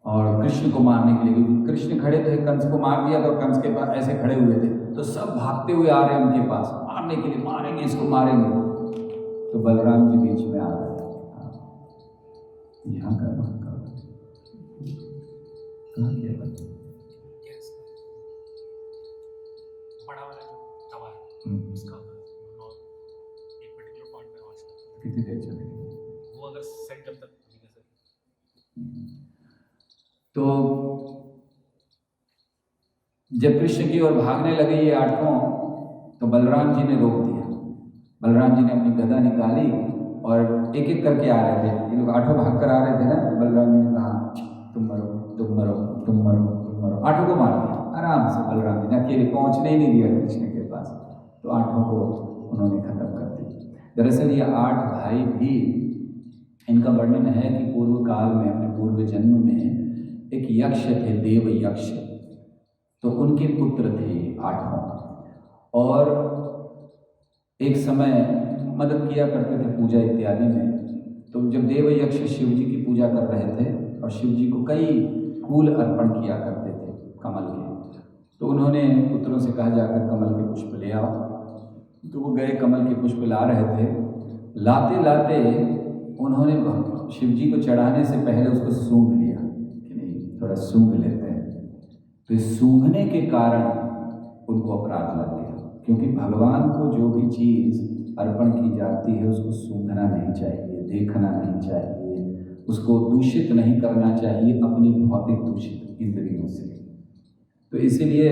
और कृष्ण को मारने के लिए, क्योंकि कृष्ण खड़े थे, कंस को मार दिया तो कंस के पास ऐसे खड़े हुए थे, तो सब भागते हुए आ रहे हैं उनके पास मारने के लिए, मारेंगे इसको मारेंगे। तो बलराम जी बीच में आ गए। यहाँ का कहाँ किया बड़ा वाला जो तवा है उसका एक पर्टिकुलर पॉइंट पे वॉश करते कितनी देर चलेगी वो अगर सेट जब तक तो जब कृष्ण की ओर भागने लगे ये 8, तो बलराम जी ने रोक दिया। बलराम जी ने अपनी गदा निकाली और एक एक करके आ रहे थे, ये लोग 8 भाग कर आ रहे थे ना। तो बलराम जी ने कहा तुम मरो तुम मरो तुम मरो तुम मरो, 8 को मार दिया आराम से। बलराम जी ने अकेले पहुंचने ही नहीं दिया कृष्ण के पास, तो 8 को उन्होंने खत्म कर दिया। दरअसल ये 8 भाई भी, इनका वर्णन है कि पूर्व काल में, अपने पूर्व जन्म में एक यक्ष थे, देव यक्ष, तो उनके पुत्र थे 8 और एक समय मदद किया करते थे पूजा इत्यादि में। तो जब देव यक्ष शिव जी की पूजा कर रहे थे और शिव जी को कई फूल अर्पण किया करते थे कमल के, तो उन्होंने पुत्रों से कहा जाकर कमल के पुष्प ले आओ। तो वो गए, कमल के पुष्प ला रहे थे। लाते लाते उन्होंने शिव जी को चढ़ाने से पहले उसको सूंघ लिया कि नहीं थोड़ा सूंघ लेते हैं। तो इस सूंघने के कारण उनको अपराध लग गया, क्योंकि भगवान को जो भी चीज़ अर्पण की जाती है उसको सूंघना नहीं चाहिए, देखना नहीं चाहिए, उसको दूषित नहीं करना चाहिए अपनी भौतिक दूषित इंद्रियों से। तो इसीलिए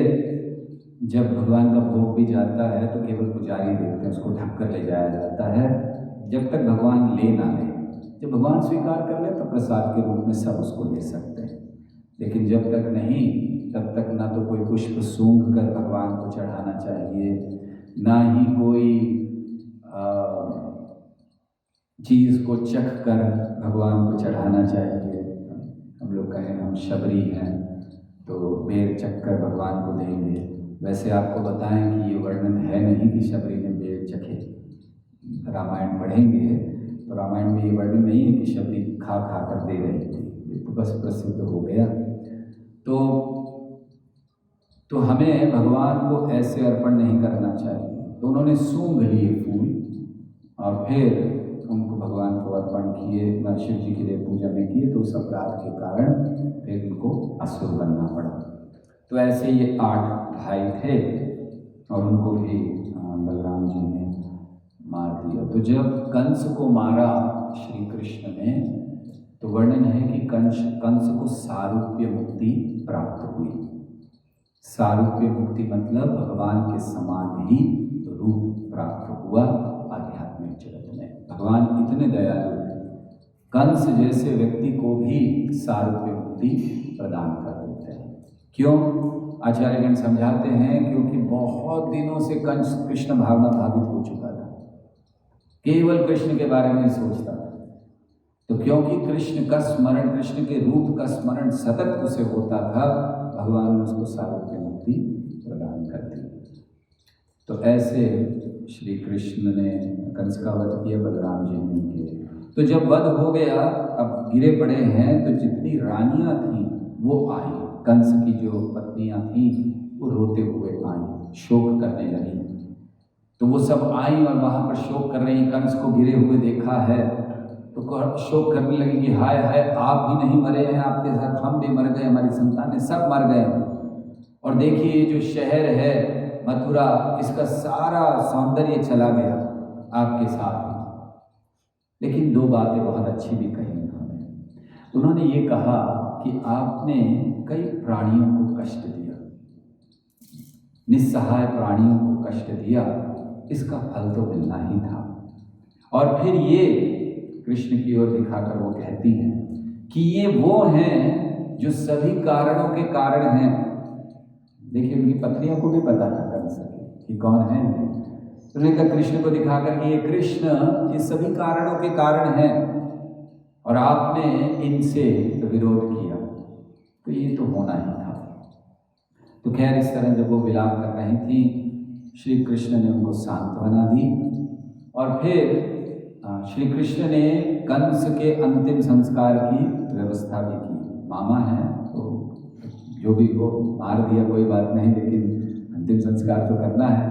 जब भगवान का भोग भी जाता है तो केवल पुजारी देखते हैं, उसको ढक कर ले जाया जाता है जब तक भगवान ले ना ले। जब भगवान स्वीकार कर ले तो प्रसाद के रूप में सब उसको ले सकते हैं, लेकिन जब तक नहीं तब तक ना तो कोई पुष्प सूंघ कर भगवान को चढ़ाना चाहिए, ना ही कोई चीज़ को चख कर भगवान को चढ़ाना चाहिए। हम लोग कहें हम शबरी हैं तो बेर चख कर भगवान को देंगे। वैसे आपको बताएं कि ये वर्णन है नहीं कि शबरी ने बेर चखे। रामायण पढ़ेंगे तो रामायण में ये वर्णन नहीं है कि शबरी खा खा कर दे रही थी, ये तो बस प्रसिद्ध हो गया। तो हमें भगवान को ऐसे अर्पण नहीं करना चाहिए। तो उन्होंने सूंघ लिए फूल और फिर उनको भगवान को अर्पण किए, शिव जी के लिए पूजा में किए, तो उस अपराध के कारण फिर उनको असुर बनना पड़ा। तो ऐसे ये 8 भाई थे और उनको भी बलराम जी ने मार दिया। तो जब कंस को मारा श्री कृष्ण ने, तो वर्णन है कि कंस को सारूप्य मुक्ति प्राप्त हुई। सारूप्य मुक्ति मतलब भगवान के समान ही रूप प्राप्त हुआ आध्यात्मिक जगत में। भगवान इतने दयालु हैं, कंस जैसे व्यक्ति को भी सारूप्य मुक्ति प्रदान कर देते हैं। क्यों? आचार्यगण समझाते हैं क्योंकि बहुत दिनों से कंस कृष्ण भावना भावित हो चुका था, केवल कृष्ण के बारे में सोचता था। तो क्योंकि कृष्ण का स्मरण, कृष्ण के रूप का स्मरण सतत उसे होता था, भगवान ने उसको सारूप्य मुक्ति प्रदान कर दी। तो ऐसे श्री कृष्ण ने कंस का वध किया, बलराम जी ने किया। तो जब वध हो गया, अब गिरे पड़े हैं, तो जितनी रानियां थीं वो आई। कंस की जो पत्नियां थीं वो रोते हुए आई, शोक करने लगी। तो वो सब आई और वहाँ पर शोक कर रही। कंस को गिरे हुए देखा है तो शोक करने लगी कि हाय हाय, आप भी नहीं मरे हैं, आपके साथ हम भी मर गए, हमारी संतानें सब मर गए। और देखिए ये जो शहर है मथुरा, इसका सारा सौंदर्य चला गया आपके साथ। लेकिन 2 बातें बहुत अच्छी भी कही उन्होंने ये कहा कि आपने कई प्राणियों को कष्ट दिया, निस्सहाय प्राणियों को कष्ट दिया, इसका फल तो मिलना ही था। और फिर ये कृष्ण की ओर दिखाकर वो कहती हैं कि ये वो हैं जो सभी कारणों के कारण हैं। देखिए उनकी पत्नियों को भी पता था कंस कि कौन है। उन्होंने कहा कृष्ण को दिखाकर कि ये कृष्ण ये सभी कारणों के कारण हैं। और आपने इनसे विरोध किया, तो ये तो होना ही था। तो खैर इस तरह जब वो विलाप कर रही थी, श्री कृष्ण ने उनको सांत्वना दी और फिर श्री कृष्ण ने कंस के अंतिम संस्कार की व्यवस्था भी की। मामा है तो जो भी हो, मार दिया कोई बात नहीं, लेकिन अंतिम संस्कार तो करना है।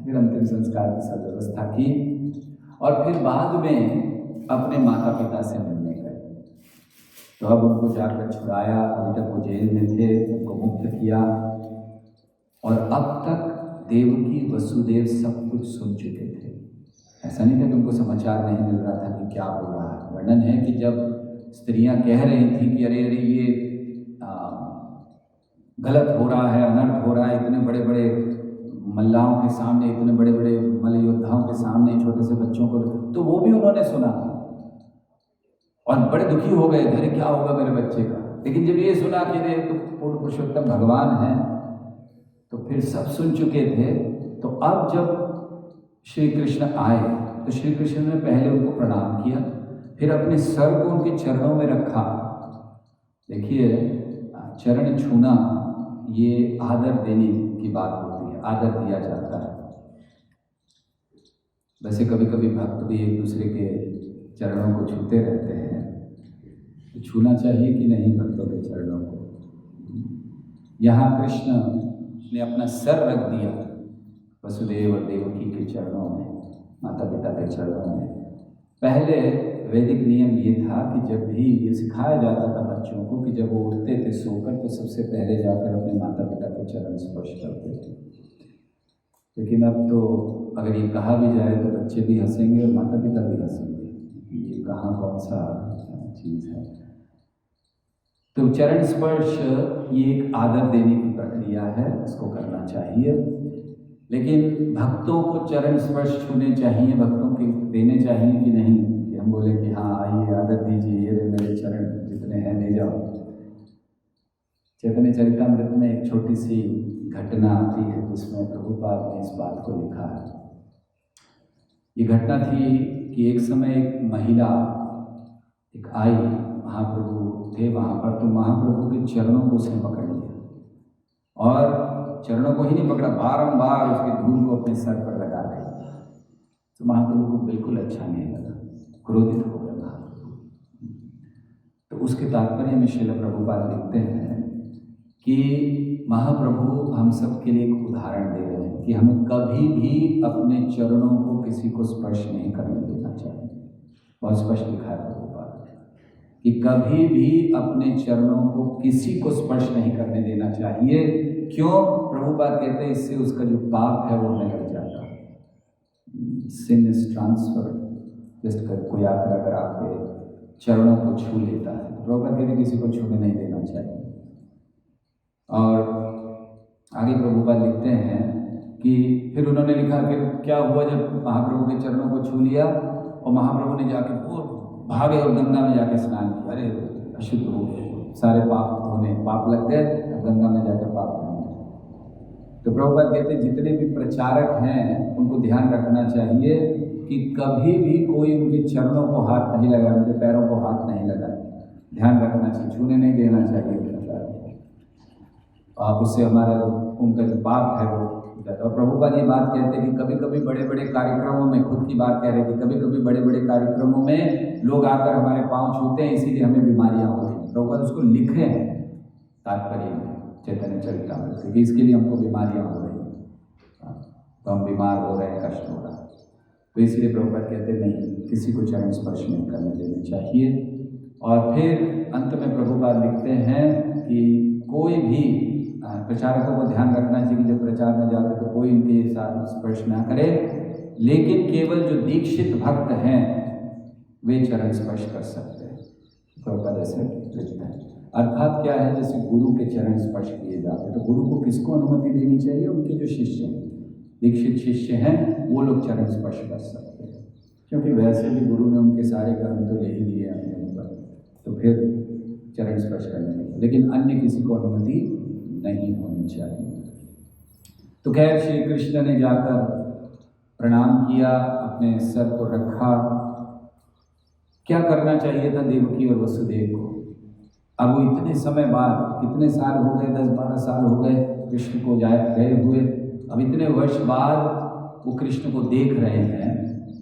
फिर अंतिम संस्कार की सब व्यवस्था की और फिर बाद में अपने माता पिता से मिलने गए। तो अब उनको जाकर छुड़ाया, अभी तक वो जेल में थे, उनको मुक्त किया और अब तक देवकी वसुदेव सब कुछ सुन चुके थे। ऐसा नहीं था कि उनको समाचार नहीं मिल रहा था कि क्या हो रहा है। वर्णन है कि जब स्त्रियां कह रही थी कि अरे अरे ये गलत हो रहा है, अनर्थ हो रहा है, इतने बड़े बड़े मल्लाहों के सामने, इतने बड़े बड़े मल्ल योद्धाओं के सामने छोटे से बच्चों को, तो वो भी उन्होंने सुना और बड़े दुखी हो गए, अरे क्या होगा मेरे बच्चे का। लेकिन जब ये सुना कि ये तो पूर्ण पुरुषोत्तम भगवान है, तो फिर सब सुन चुके थे। तो अब जब श्री कृष्ण आए तो श्री कृष्ण ने पहले उनको प्रणाम किया, फिर अपने सर को उनके चरणों में रखा। देखिए, चरण छूना ये आदर देने की बात होती है, आदर दिया जाता है। वैसे कभी कभी भक्त भी एक दूसरे के चरणों को छूते रहते हैं, तो छूना चाहिए कि नहीं भक्तों के चरणों को। यहाँ कृष्ण ने अपना सर रख दिया वसुदेव और देवकी के चरणों में, माता पिता के चरणों में। पहले वैदिक नियम ये था कि जब भी ये सिखाया जाता था बच्चों को कि जब वो उठते थे सोकर तो सबसे पहले जाकर अपने माता पिता के चरण स्पर्श करते थे। लेकिन अब तो अगर ये कहा भी जाए तो बच्चे भी हंसेंगे और माता पिता भी हंसेंगे, ये कहाँ कौन सा चीज़ है। तो चरण स्पर्श ये एक आदर देने की प्रक्रिया है, इसको करना चाहिए। लेकिन भक्तों को चरण स्पर्श छूने चाहिए, भक्तों के देने चाहिए कि नहीं, कि हम बोले कि हाँ आइए आदर दीजिए, ये मेरे चरण जितने हैं ले जाओ। चैतन्य चरितामृत में एक छोटी सी घटना आती है जिसमें प्रभुपाद ने इस बात को लिखा है। ये घटना थी कि एक समय एक महिला एक आई, महाप्रभु थे वहाँ पर, तो महाप्रभु के चरणों को उसने पकड़ लिया और चरणों को ही नहीं पकड़ा, बारंबार उसके धूल को अपने सर पर लगा रही। तो महाप्रभु को बिल्कुल अच्छा नहीं लगा, क्रोधित हो गए महाप्रभु। तो उसके तात्पर्य में श्रील प्रभुपाद लिखते हैं कि महाप्रभु हम सब के लिए एक उदाहरण दे रहे हैं कि हमें कभी भी अपने चरणों को किसी को स्पर्श नहीं करने देना चाहिए। बहुत स्पष्ट लिखा है प्रभुपाद कि कभी भी अपने चरणों को किसी को स्पर्श नहीं करने देना चाहिए। क्यों? प्रभुपाद कहते हैं इससे उसका जो पाप है वो निकल जाता है। सिन इज ट्रांसफर्ड। जस्ट कोई आकर अगर आपके चरणों को छू लेता है तो प्रभुपाद कहते किसी को छूने नहीं देना चाहिए। और आगे प्रभुपाद लिखते हैं कि फिर उन्होंने लिखा फिर क्या हुआ जब महाप्रभु के चरणों को छू लिया और महाप्रभु ने जाके वो भागे और गंगा में जाके स्नान किया। अरे अशुद्ध हो गए, सारे पाप धोने, पाप लग गए, गंगा में जाकर पाप धोने। तो प्रभुपाद कहते हैं जितने भी प्रचारक हैं उनको ध्यान रखना चाहिए कि कभी भी कोई उनके चरणों को हाथ नहीं लगाए, उनके पैरों को हाथ नहीं लगाए। ध्यान रखना चाहिए, छूने नहीं देना चाहिए प्रचारक। आप उससे हमारा उनका जो पाप है वो जाता। और प्रभुपाद ये बात कहते हैं कि कभी कभी बड़े बड़े कार्यक्रमों में, खुद की बात कह रहे थे, कभी कभी बड़े बड़े कार्यक्रमों में लोग आकर हमारे पाँव छूते हैं, इसीलिए हमें बीमारियाँ हो रही। प्रभुपाद उसको लिखे हैं तात्पर्य में चैतन्य चरितामृत कि इसके लिए हमको बीमारियाँ हो रही हैं, तो हम बीमार हो रहे हैं, कष्ट हो रहा है। तो इसलिए प्रभुपाद कहते नहीं, किसी को चरण स्पर्श नहीं करने देना चाहिए। और फिर अंत में प्रभुपाद लिखते हैं कि कोई भी प्रचारकों को ध्यान रखना चाहिए कि जब प्रचार में जाते तो कोई इनके साथ स्पर्श ना करे, लेकिन केवल जो दीक्षित भक्त हैं वे चरण स्पर्श कर सकते हैं। प्रभुपाद ऐसे लिखते हैं। अर्थात क्या है, जैसे गुरु के चरण स्पर्श किए जाते हैं तो गुरु को किसको अनुमति देनी चाहिए? उनके जो शिष्य हैं, दीक्षित शिष्य हैं, वो लोग चरण स्पर्श कर सकते हैं, क्योंकि वैसे भी गुरु ने उनके सारे कर्म तो ले ही लिए अपने ऊपर, तो फिर चरण स्पर्श करने लगे। लेकिन अन्य किसी को अनुमति नहीं होनी चाहिए। तो खैर श्री कृष्ण ने जाकर प्रणाम किया, अपने सर को रखा। क्या करना चाहिए था देवकी और वसुदेव को? अब वो इतने समय बाद, कितने साल हो गए, 10-12 साल हो गए कृष्ण को गए हुए, अब इतने वर्ष बाद वो कृष्ण को देख रहे हैं,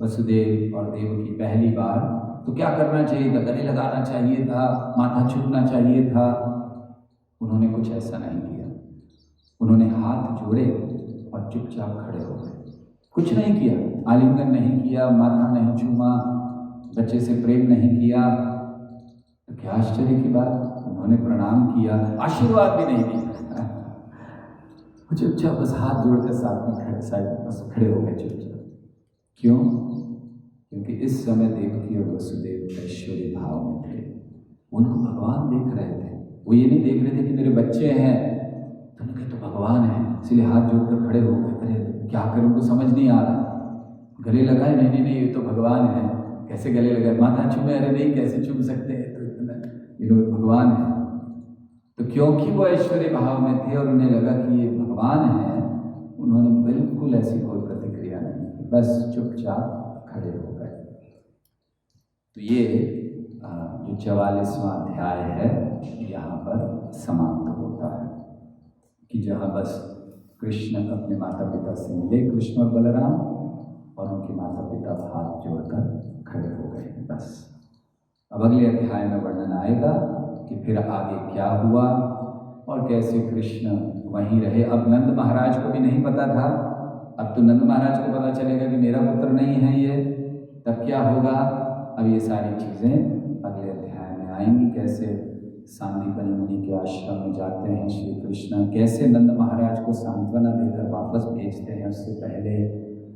वसुदेव और देवकी पहली बार, तो क्या करना चाहिए था? गले लगाना चाहिए था, माथा छूना चाहिए था? उन्होंने कुछ ऐसा नहीं किया। उन्होंने हाथ जोड़े और चुपचाप खड़े हो गए, कुछ नहीं किया, आलिंगन नहीं किया, माथा नहीं छूमा, बच्चे से प्रेम नहीं किया। तो क्या आश्चर्य की बात, उन्होंने प्रणाम किया, आशीर्वाद भी नहीं दिया, वो चुपचाप बस हाथ जोड़कर साथ में खड़े हो गए चुपचाप। क्यों? क्योंकि इस समय देवकी और वसुदेव ऐश्वर्य भाव में थे, उनको भगवान देख रहे थे। वो ये नहीं देख रहे थे कि मेरे बच्चे हैं, तो उनके तो भगवान है, इसलिए हाथ जोड़कर खड़े हो गए। अरे क्या करूँ, उनको समझ नहीं आ रहा, गले लगाए, नहीं, ये तो भगवान है, कैसे गले लगाए, माथा चूमे, अरे नहीं कैसे चूम सकते हैं, तो इतना ये लोग भगवान है। तो क्योंकि वो ऐश्वर्य भाव में थे और उन्हें लगा कि ये भगवान है, उन्होंने बिल्कुल ऐसी कोई प्रतिक्रिया नहीं की, बस चुपचाप खड़े हो गए। तो ये जो 44वां अध्याय है यहाँ पर समाप्त होता है कि जहाँ बस कृष्ण अपने माता पिता से मिले, कृष्ण और बलराम, और उनके माता पिता हाथ जोड़कर खड़े हो गए, बस। अब अगले अध्याय में वर्णन आएगा कि फिर आगे क्या हुआ और कैसे कृष्ण वहीं रहे। अब नंद महाराज को भी नहीं पता था, अब तो नंद महाराज को पता चलेगा कि मेरा पुत्र नहीं है ये, तब क्या होगा? अब ये सारी चीज़ें अगले अध्याय में आएंगी। कैसे सांदीपनि मुनि के आश्रम में जाते हैं श्री कृष्ण, कैसे नंद महाराज को सांत्वना देकर वापस भेजते हैं उससे पहले,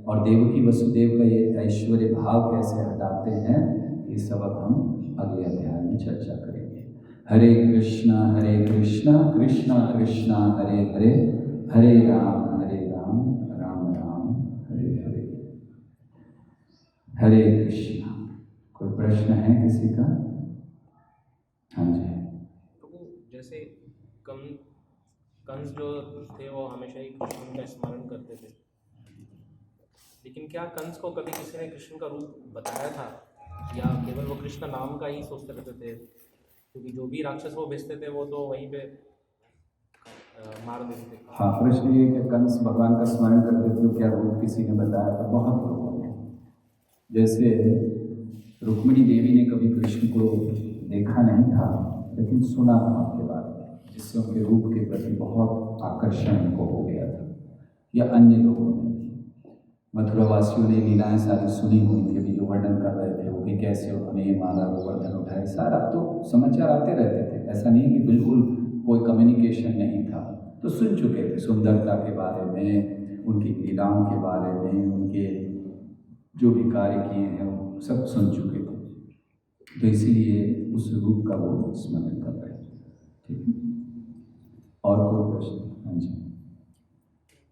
और देवकी वसुदेव का ये ऐश्वर्य भाव कैसे हटाते हैं, ये सब अब हम अगले अध्याय में चर्चा करेंगे। हरे कृष्णा कृष्णा कृष्णा हरे हरे, हरे राम राम राम हरे हरे। हरे कृष्णा। कोई प्रश्न है किसी का? हाँ जी। प्रभु, जैसे कंस जो थे वो हमेशा ही कृष्ण का स्मरण करते थे, लेकिन क्या कंस को कभी किसी ने कृष्ण का रूप बताया था, या केवल वो कृष्ण नाम का ही सोचते रहते थे? क्योंकि जो भी राक्षस वो भेजते थे वो तो वहीं पे मार देते थे। हाँ, प्रश्न ये कि कंस भगवान का स्मरण करते थे, तो क्या रूप किसी ने बताया था? बहुत लोगों ने। जैसे रुक्मिणी देवी ने कभी कृष्ण को देखा नहीं था, लेकिन सुना था उनके बारे में, जिससे उनके रूप के प्रति बहुत आकर्षण उनको हो गया था। या अन्य लोगों ने, मथुरा वासियों ने लीलाएं सारी सुनी हुई थी, अभी जो वर्णन कर रहे थे वो भी, कैसे उन्होंने ये माला गोवर्धन उठाए, सारा तो समाचार आते रहते थे। ऐसा नहीं कि बिल्कुल कोई कम्युनिकेशन नहीं था, तो सुन चुके थे सुंदरता के बारे में, उनकी लीलाओं के बारे में, उनके जो भी कार्य किए हैं वो सब सुन चुके थे, तो इसीलिए उस रूप का वो स्मरण कर रहे थे। ठीक है, और कोई प्रश्न? हाँ जी।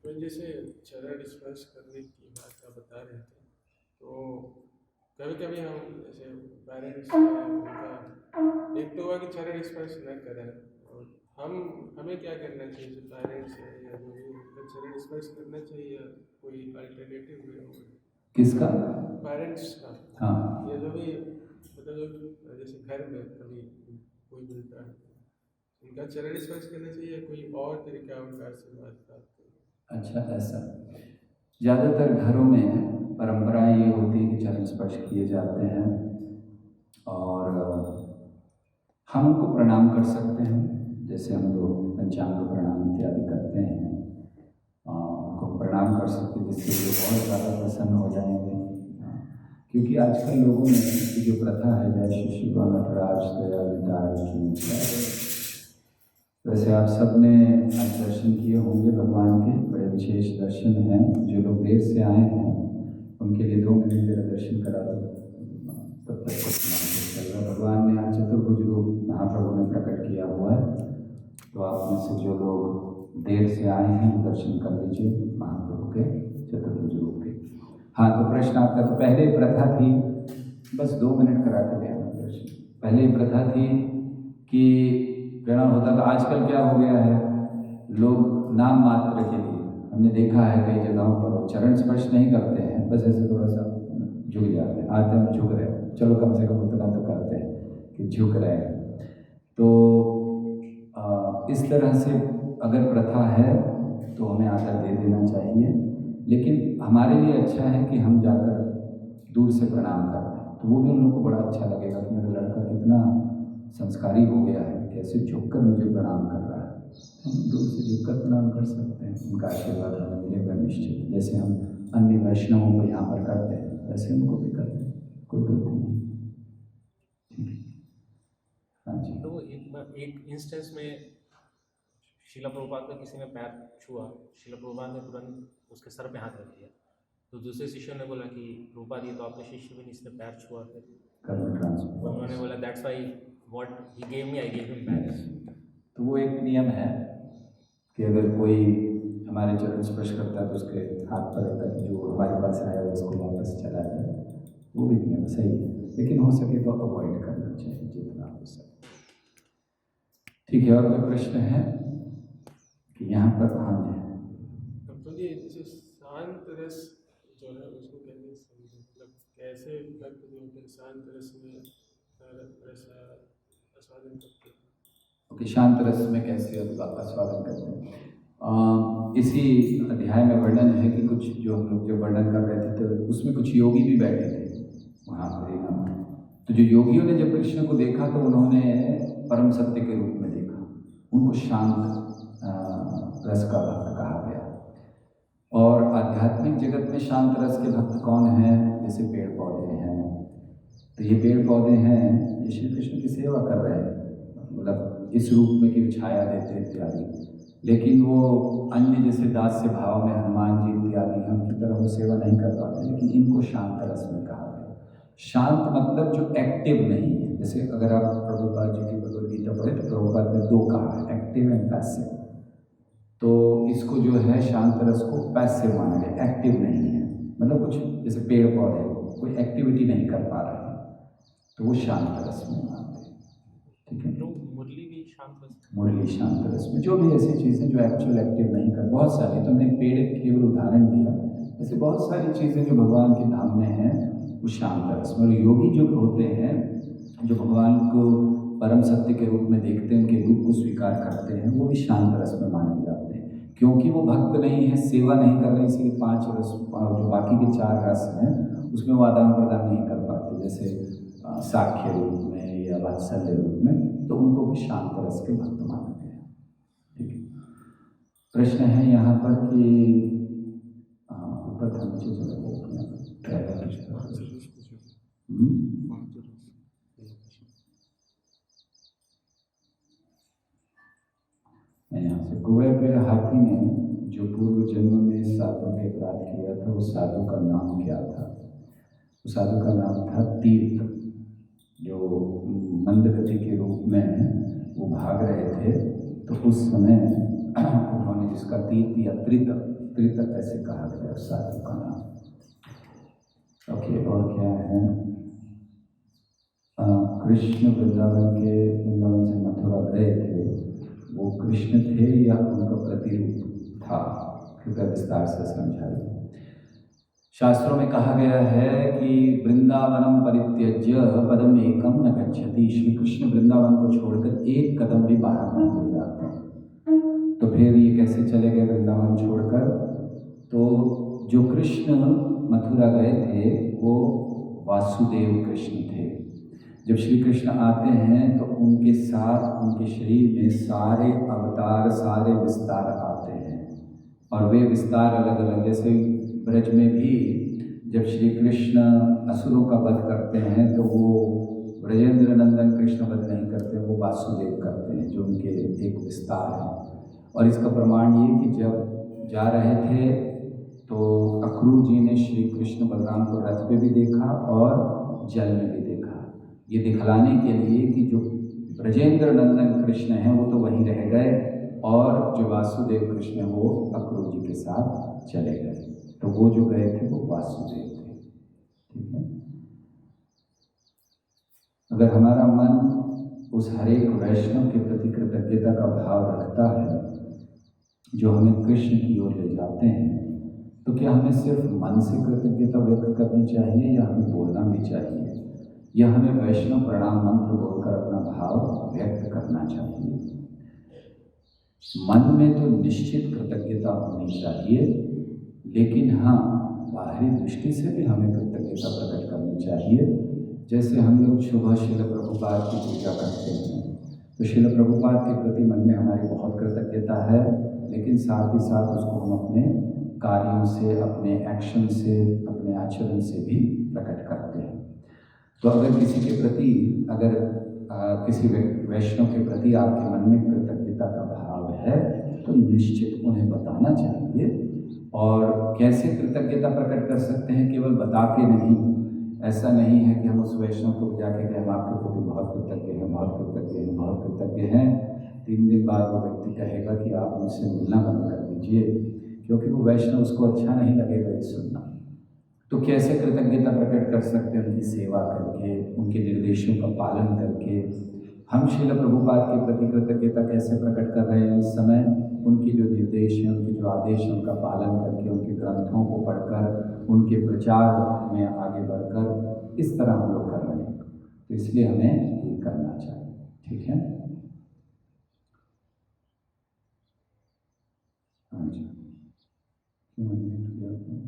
तो जैसे चरण स्पर्श करने की बात आप बता रहे थे, तो कभी कभी हम जैसे पेरेंट्स उनका एक तो हुआ कि चरण स्पर्श न करें, और हमें क्या करना चाहिए? जो पेरेंट्स है या जो भी, उनका चरण स्पर्श करना चाहिए या कोई अल्टरनेटिव वे होगा? किसका? पेरेंट्स का। हाँ, ये जो भी मतलब जैसे घर में कभी कोई मिलता है, उनका चरण स्पर्श करना चाहिए, कोई और तरीका उनका आशीर्वाद प्राप्त करना? अच्छा, ऐसा ज़्यादातर घरों में परंपराएं ये होती है कि चरण स्पर्श किए जाते हैं, और हम उनको प्रणाम कर सकते हैं, जैसे हम लोग पंचांग प्रणाम इत्यादि करते हैं, उनको प्रणाम कर सकते हैं, जिससे लोग और ज़्यादा प्रसन्न हो जाएंगे। क्योंकि आजकल लोगों में की जो प्रथा है, जय श्री श्री नटराज की, वैसे आप सब ने आज दर्शन किए होंगे भगवान के, बड़े विशेष दर्शन हैं। जो लोग देर से आए हैं उनके लिए 2 मिनट जरा दर्शन करा दो, तब तक कुछ चल रहा। भगवान ने आज चतुर्भुज रूप महाप्रभु ने प्रकट किया हुआ है, तो आप में से जो लोग देर से आए हैं दर्शन कर लीजिए महाप्रभु के चतुर्भुज रूप के। हाँ, तो प्रश्न आपका, तो पहले प्रथा थी, बस 2 मिनट करा के लेना दर्शन। पहले प्रथा थी कि प्रणाम होता था, आजकल क्या हो गया है, लोग नाम मात्र के लिए, हमने देखा है कई जगहों पर चरण स्पर्श नहीं करते हैं, बस ऐसे थोड़ा सा झुक जाते हैं, आते हैं झुक रहे हो, चलो कम से कम उतना तो करते हैं कि झुक रहे हैं। तो इस तरह से अगर प्रथा है तो हमें आदर दे देना चाहिए, लेकिन हमारे लिए अच्छा है कि हम जाकर दूर से प्रणाम करते हैं, तो वो भी उन लोगों को बड़ा अच्छा लगेगा कि मेरा लड़का कितना संस्कारी हो गया है, कैसे झुककर मुझे प्रणाम कर रहा है। हम दूर से झुककर प्रणाम कर सकते हैं, उनका आशीर्वाद हमें मिलेगा निश्चित। जैसे हम अन्य वैष्णवों को यहाँ पर करते हैं वैसे उनको भी करते हैं, कोई गलती नहीं। ठीक है, हाँ जी। तो एक इंस्टेंस में शीला प्रभुपाद का किसी ने पैर छुआ, शीला प्रभुपाद ने तुरंत उसके सर पे हाथ रख दिया, तो दूसरे शिष्यों ने बोला कि प्रभुपाद ये तो आपके शिष्य भी नहीं, इसने पैर छुआ। फिर उन्होंने बोला that's why what he gave me I gave him back. तो वो एक नियम है कि अगर कोई हमारे चरण स्पर्श करता है तो उसके हाथ पर रखता है कि जो हमारे पास आया उसको वापस चला जाए, वो भी नियम सही है, लेकिन हो सके तो अवॉइड करना चाहिए जितना हो सके। ठीक है, और कोई प्रश्न है कि यहाँ पर? हाँ जी। तो ये जैसे शांत रस जो है उसको कैसे समझे, मतलब कैसे भक्त जो होते हैं शांत रस में रस आस्वादन करते हैं? ओके, शांत रस में कैसे आस्वादन करते हैं? इसी अध्याय में वर्णन है कि कुछ जो हम लोग जब वर्णन कर रहे थे तो उसमें कुछ योगी भी बैठे थे वहाँ पर। तो जो योगियों ने जब कृष्ण को देखा तो उन्होंने परम सत्य के रूप में देखा, उनको शांत रस का भक्त कहा गया। और आध्यात्मिक जगत में शांत रस के भक्त कौन हैं? जैसे पेड़ पौधे हैं, तो ये पेड़ पौधे हैं, ये श्री कृष्ण की सेवा कर रहे हैं, मतलब इस रूप में कि छाया देते इत्यादि, लेकिन वो अन्य जैसे दास्य भाव में हनुमान जी इत्यादि हम की तरह वो सेवा नहीं कर पाते, लेकिन इनको शांत रस में कहा गया। शांत मतलब जो एक्टिव नहीं है। जैसे अगर आप प्रभुपाद जी की भगवद गीता पढ़े तो प्रभुपाद ने 2 कहा है, एक्टिव एंड पैसिव। तो इसको जो है शांत रस को पैसिव माना गया, एक्टिव नहीं है, मतलब कुछ जैसे पेड़ पौधे कोई एक्टिविटी नहीं कर पा रहे हैं तो वो शांत रस में मानते हैं। ठीक है, मुरली भी शांत रस, मुरली शांत रस में, जो भी ऐसी चीज़ें जो एक्चुअल एक्टिव नहीं कर, बहुत सारी, तुमने पेड़ केवल उदाहरण दिया, ऐसे बहुत सारी चीज़ें जो भगवान के धाम में हैं वो शांत रस में। और योगी जो होते हैं जो भगवान को परम सत्य के रूप में देखते हैं, उनके रूप को स्वीकार करते हैं, वो भी शांत रस में माने जाते हैं, क्योंकि वो भक्त नहीं है, सेवा नहीं कर रहे, इसलिए 5 रस जो बाकी के 4 रस हैं उसमें वो आदान प्रदान नहीं कर पाते, जैसे साख्य रूप में या वात्सल्य रूप में, तो उनको भी शांत रस के भक्त माना गया। ठीक है, प्रश्न है यहाँ पर कि ऊपर था नीचे चला गया। मैं यहाँ से कुएं पे हाथी ने जो पूर्व जन्म में साधु के अपराध किया था, वो साधु का नाम क्या था? उस साधु का नाम था तीर्थ, जो मंदगति के रूप में वो भाग रहे थे, तो उस समय उन्होंने जिसका तीर्थ या त्रित ऐसे कहा गया उस साधु का नाम। ओके, और क्या है? कृष्ण वृंदावन से मथुरा गए थे, वो कृष्ण थे या उनका प्रतिरूप था? कृपया विस्तार से समझाइए। शास्त्रों में कहा गया है कि वृंदावनम परित्यज्य पदम एकम न गच्छति। श्री कृष्ण वृंदावन को छोड़कर एक कदम भी बाहर नहीं ले जाते। तो फिर ये कैसे चले गए वृंदावन छोड़कर? तो जो कृष्ण मथुरा गए थे वो वासुदेव कृष्ण थे। जब श्री कृष्ण आते हैं तो उनके साथ उनके शरीर में सारे अवतार, सारे विस्तार आते हैं, और वे विस्तार अलग अलग, जैसे ब्रज में भी जब श्री कृष्ण असुरों का वध करते हैं तो वो ब्रजेंद्र नंदन कृष्ण वध नहीं करते, वो वासुदेव करते हैं, जो उनके एक विस्तार है। और इसका प्रमाण ये कि जब जा रहे थे तो अक्रूर जी ने श्री कृष्ण बलराम को रथ पे भी देखा और जल में भी देखा, ये दिखलाने के लिए कि जो ब्रजेंद्र नंदन कृष्ण हैं वो तो वहीं रह गए, और जो वासुदेव कृष्ण हैं वो अक्रूर जी के साथ चले गए। तो वो जो गए थे वो वासुदेव थे। ठीक है, अगर हमारा मन उस हरेक वैष्णव के प्रति कृतज्ञता का भाव रखता है जो हमें कृष्ण की ओर ले जाते हैं, तो क्या हमें सिर्फ मन से कृतज्ञता व्यक्त करनी चाहिए या हमें बोलना भी चाहिए? यह हमें वैष्णव प्रणाम मंत्र बोलकर अपना भाव व्यक्त करना चाहिए। मन में तो निश्चित कृतज्ञता होनी चाहिए, लेकिन हाँ, बाहरी दृष्टि से भी हमें कृतज्ञता प्रकट करनी चाहिए। जैसे हम लोग सुबह श्रील प्रभुपाद की पूजा करते हैं, तो श्रील प्रभुपाद के प्रति मन में हमारी बहुत कृतज्ञता है, लेकिन साथ ही साथ उसको हम अपने कार्यों से, अपने एक्शन से, अपने आचरण से भी प्रकट करते हैं। तो अगर किसी के प्रति, अगर किसी वैष्णव के प्रति आपके मन में कृतज्ञता का भाव है, तो निश्चित उन्हें बताना चाहिए। और कैसे कृतज्ञता प्रकट कर सकते हैं? केवल बता के नहीं। ऐसा नहीं है कि हम उस वैष्णव को जाके कहें हम आपके प्रति बहुत कृतज्ञ हैं, बहुत कृतज्ञ हैं, बहुत कृतज्ञ हैं। 3 दिन बाद वो व्यक्ति कहेगा कि आप मुझसे मिलना बंद कर दीजिए, क्योंकि वो वैष्णव, उसको अच्छा नहीं लगेगा ये सुनना। तो कैसे कृतज्ञता प्रकट कर सकते हैं? उनकी सेवा करके, उनके निर्देशों का पालन करके। हम श्रील प्रभुपाद के प्रति कृतज्ञता कैसे प्रकट कर रहे हैं इस समय? उनके जो निर्देश हैं, उनके जो आदेश हैं, उनका पालन करके, उनके ग्रंथों को पढ़कर, उनके प्रचार में आगे बढ़कर, इस तरह हम लोग कर रहे हैं। तो इसलिए हमें ये करना चाहिए। ठीक है? हाँ जी, क्यों अनम्यूट किया आपने?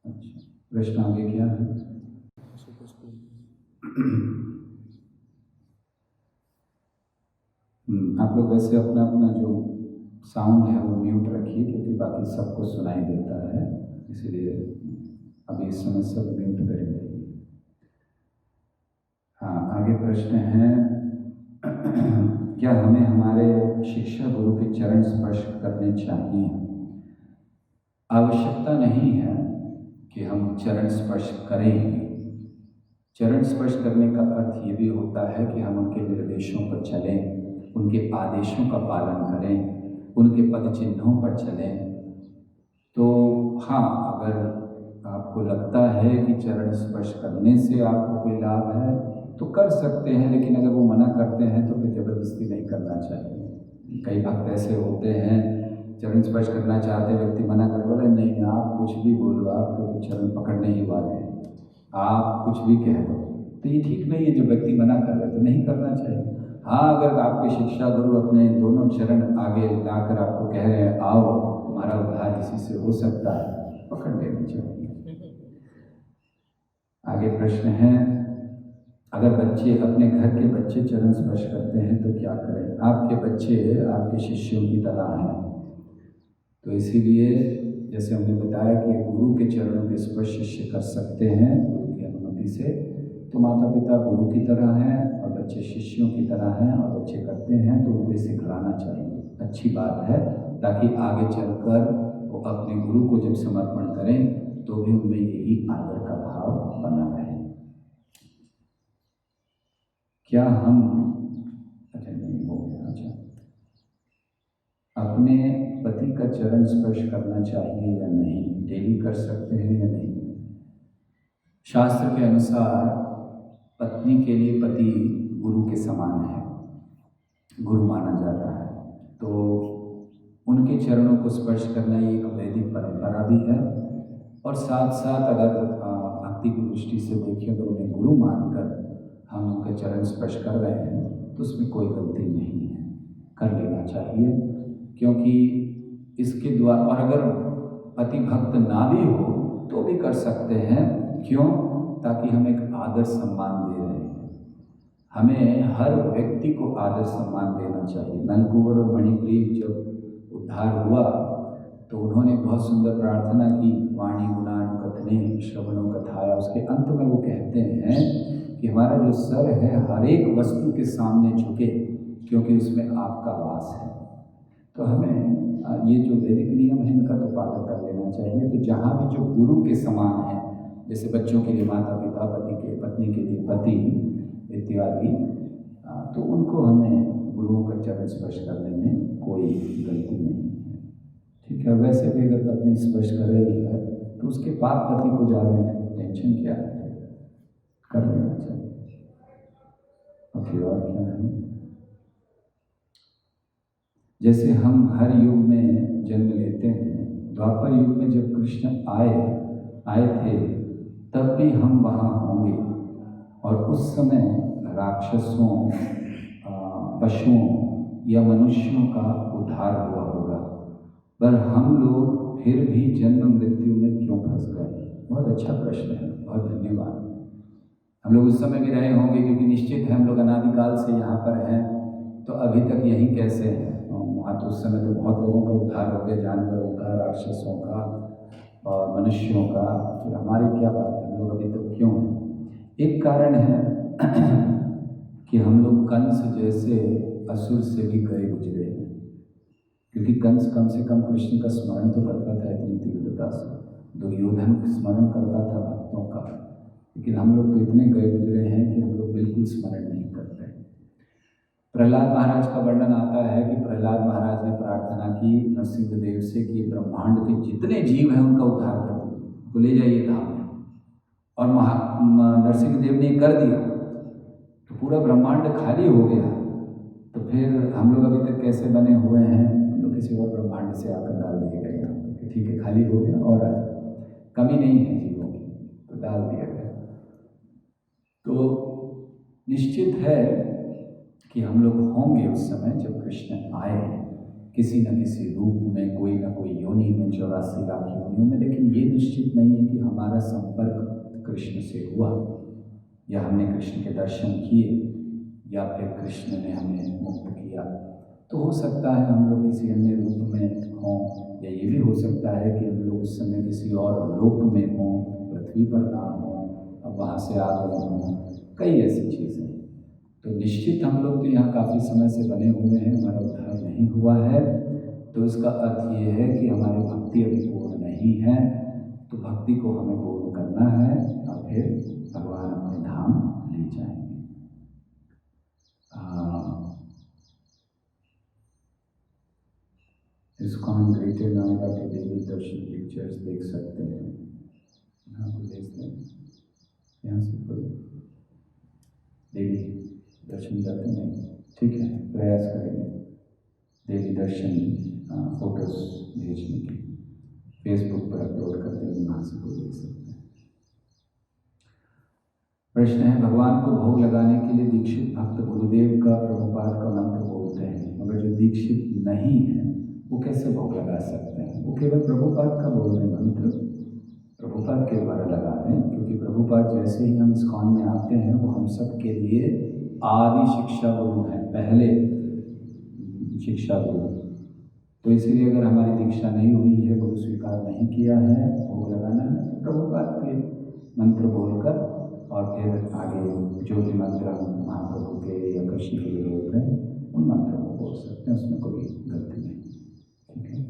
अच्छा, प्रश्न आगे क्या है? आप लोग वैसे अपना अपना जो साउंड है वो म्यूट रखिए, क्योंकि बाकी सबको सुनाई देता है, इसलिए अभी इस समय सब म्यूट करेंगे। हाँ, आगे प्रश्न है क्या हमें हमारे शिक्षा गुरु के चरण स्पर्श करने चाहिए? आवश्यकता नहीं है कि हम चरण स्पर्श करें। चरण स्पर्श करने का अर्थ ये भी होता है कि हम उनके निर्देशों पर चलें, उनके आदेशों का पालन करें, उनके पद चिन्हों पर चलें। तो हाँ, अगर आपको लगता है कि चरण स्पर्श करने से आपको कोई लाभ है तो कर सकते हैं, लेकिन अगर वो मना करते हैं तो फिर ज़बरदस्ती नहीं करना चाहिए। कई भक्त ऐसे होते हैं, चरण स्पर्श करना चाहते, व्यक्ति मना कर, बोले नहीं आप कुछ भी बोलो, आपको चरण पकड़ने ही वाले हैं, आप कुछ भी कह दो। तो ये ठीक नहीं है। जब व्यक्ति मना कर रहे तो नहीं करना चाहिए। हाँ, अगर आपके शिक्षा गुरु अपने दोनों चरण आगे लाकर आपको कह रहे हैं आओ तुम्हारा उद्धार इसी से हो सकता है, पकड़ लेना चाहिए। आगे प्रश्न है, अगर बच्चे, अपने घर के बच्चे चरण स्पर्श करते हैं तो क्या करें? आपके बच्चे आपके शिष्यों की तरह हैं, तो इसीलिए जैसे हमने बताया कि गुरु के चरणों के स्पर्श शिष्य कर सकते हैं गुरु की अनुमति से। तो माता पिता गुरु की तरह हैं और बच्चे शिष्यों की तरह हैं, और बच्चे करते हैं तो उनको सिखलाना चाहिए। अच्छी बात है, ताकि आगे चलकर वो अपने गुरु को जब समर्पण करें तो भी उनमें यही आदर का भाव बना रहे। क्या हम, अच्छा नहीं हो गया, अच्छा, अपने पति का चरण स्पर्श करना चाहिए या नहीं? डेली कर सकते हैं या नहीं? शास्त्र के अनुसार पत्नी के लिए पति गुरु के समान है, गुरु माना जाता है। तो उनके चरणों को स्पर्श करना ये एक वैदिक परंपरा भी है। और साथ साथ अगर भक्ति की दृष्टि से देखें तो उन्हें गुरु मानकर हम उनके चरण स्पर्श कर रहे हैं तो उसमें कोई गलती नहीं है, कर लेना चाहिए। क्योंकि इसके द्वारा, और अगर पति भक्त ना भी हो तो भी कर सकते हैं। क्यों? ताकि हम एक आदर सम्मान दे रहे हैं। हमें हर व्यक्ति को आदर सम्मान देना चाहिए। नलकुबर और मणिग्रीव जब उद्धार हुआ तो उन्होंने बहुत सुंदर प्रार्थना की, वाणी गुणानुकथने श्रवणों कथाया। उसके अंत में वो कहते हैं कि हमारा जो सर है हर एक वस्तु के सामने झुके, क्योंकि उसमें आपका वास है। तो हमें ये जो वैदिक नियम है इनका तो पालन कर लेना चाहिए। तो जहाँ भी जो गुरु के समान है, जैसे बच्चों के लिए माता पिता, पति के, पत्नी के लिए पति इत्यादि, तो उनको हमें गुरुओं का चरण स्पर्श करने में कोई गलती नहीं है। ठीक है? वैसे भी अगर पत्नी स्पर्श कर रही है तो उसके पाप पति को जा रहे हैं, टेंशन क्या है, कर लेना चाहिए। और फिर और क्या है, जैसे हम हर युग में जन्म लेते हैं, द्वापर युग में जब कृष्ण आए आए थे तब भी हम वहाँ होंगे, और उस समय राक्षसों, पशुओं या मनुष्यों का उद्धार हुआ होगा, पर हम लोग फिर भी जन्म मृत्यु में क्यों फंस गए? बहुत अच्छा प्रश्न है, बहुत धन्यवाद। हम लोग उस समय भी रहे होंगे, क्योंकि निश्चित है हम लोग अनादिकाल से यहाँ पर हैं, तो अभी तक यही कैसे हैं? वहाँ तो उस समय तो बहुत लोगों का उद्धार हो गया, जानवरों का, राक्षसों का और मनुष्यों का, फिर हमारी क्या बात है, हम लोग अभी तक क्यों हैं? एक कारण है कि हम लोग कंस जैसे असुर से भी गए गुजरे हैं, क्योंकि कंस कम से कम कृष्ण का स्मरण तो करता था इतनी तीव्रता से, दुर्योधन स्मरण करता था भक्तों का, लेकिन हम लोग तो इतने गए गुजरे हैं कि हम लोग बिल्कुल स्मरण नहीं करते। प्रहलाद महाराज का वर्णन आता है कि प्रहलाद महाराज ने प्रार्थना की नरसिंह देव से कि ब्रह्मांड के जितने जीव हैं उनका उद्धार कर दीजिए, उनको ले जाइए धाम में, और नरसिंह देव ने कर दिया, तो पूरा ब्रह्मांड खाली हो गया। तो फिर हम लोग अभी तक कैसे बने हुए हैं? हम लोग किसी और ब्रह्मांड से आकर डाल दिए गए यहाँ पर, ठीक है, खाली हो गया और कमी नहीं है जीवों की, तो डाल दिया गया। तो निश्चित है कि हम लोग होंगे उस समय जब कृष्ण आए, किसी न किसी रूप में, कोई न कोई योनि में, 84 लाख योनियों में, लेकिन ये निश्चित नहीं है कि हमारा संपर्क कृष्ण से हुआ, या हमने कृष्ण के दर्शन किए, या फिर कृष्ण ने हमें मुक्त किया। तो हो सकता है हम लोग किसी अन्य रूप में हों, या ये भी हो सकता है कि हम लोग उस समय किसी और लोक में हों, पृथ्वी पर ना हों, अब वहाँ से आ गए हों, कई ऐसी चीज़ें। तो निश्चित हम लोग तो यहाँ काफ़ी समय से बने हुए हैं, हमारा उद्धार नहीं हुआ है, तो इसका अर्थ ये है कि हमारी भक्ति अभी पूर्ण नहीं है। तो भक्ति को हमें पूर्ण करना है, और फिर भगवान अपने धाम ले जाएंगे। ISKCON ग्रेटर नोएडा के देवी दर्शन पिक्चर्स देख सकते हैं, यहाँ को देखते हैं, यहाँ से कोई देवी दर्शन जाते नहीं, ठीक है, प्रयास करेंगे देवी दर्शन फोटोज भेजने की, फेसबुक पर अपलोड कर देंगे, वहाँ से कोई देख सकते हैं। प्रश्न है, भगवान को भोग लगाने के लिए दीक्षित भक्त गुरुदेव का, प्रभुपाद का मंत्र बोलते हैं, मगर जो दीक्षित नहीं है वो कैसे भोग लगा सकते हैं? वो केवल प्रभुपाद का बोल रहे मंत्र प्रभुपाद के द्वारा लगा दें, क्योंकि प्रभुपाद जैसे ही हम ISKCON में आते हैं वो हम सब के लिए आदि शिक्षा गुरु हैं, पहले शिक्षा गुरु। तो इसलिए अगर हमारी दीक्षा नहीं हुई है, गुरु स्वीकार नहीं किया है, भोग लगाना है, तो प्रभुपाद के मंत्र बोलकर, और फिर आगे जो भी मंत्र महाप्रभु के या कृष्ण के लिए बोल रहे हैं उन मंत्रों को बोल सकते हैं, उसमें कोई गलती नहीं, ठीक है।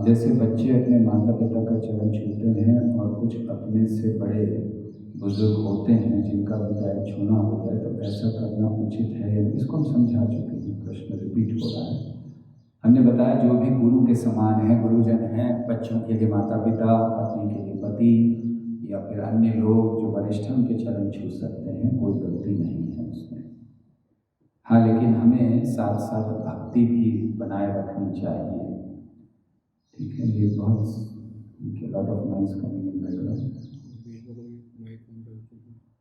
जैसे बच्चे अपने माता पिता का चरण छूते हैं, और कुछ अपने से बड़े बुजुर्ग होते हैं जिनका भी पैर छूना होता है, तो ऐसा करना उचित है? इसको हम समझा चुके हैं, प्रश्न रिपीट हो रहा है। हमने बताया जो भी गुरु के समान है, गुरुजन हैं, बच्चों के लिए माता पिता, पत्नी के लिए पति, या फिर अन्य लोग जो वरिष्ठ हैं उनके चरण छू सकते हैं, कोई गलती नहीं है उसमें। हाँ, लेकिन हमें साथ साथ भक्ति भी बनाए रखनी चाहिए, ठीक है। ये बहुत lot of noise coming in background.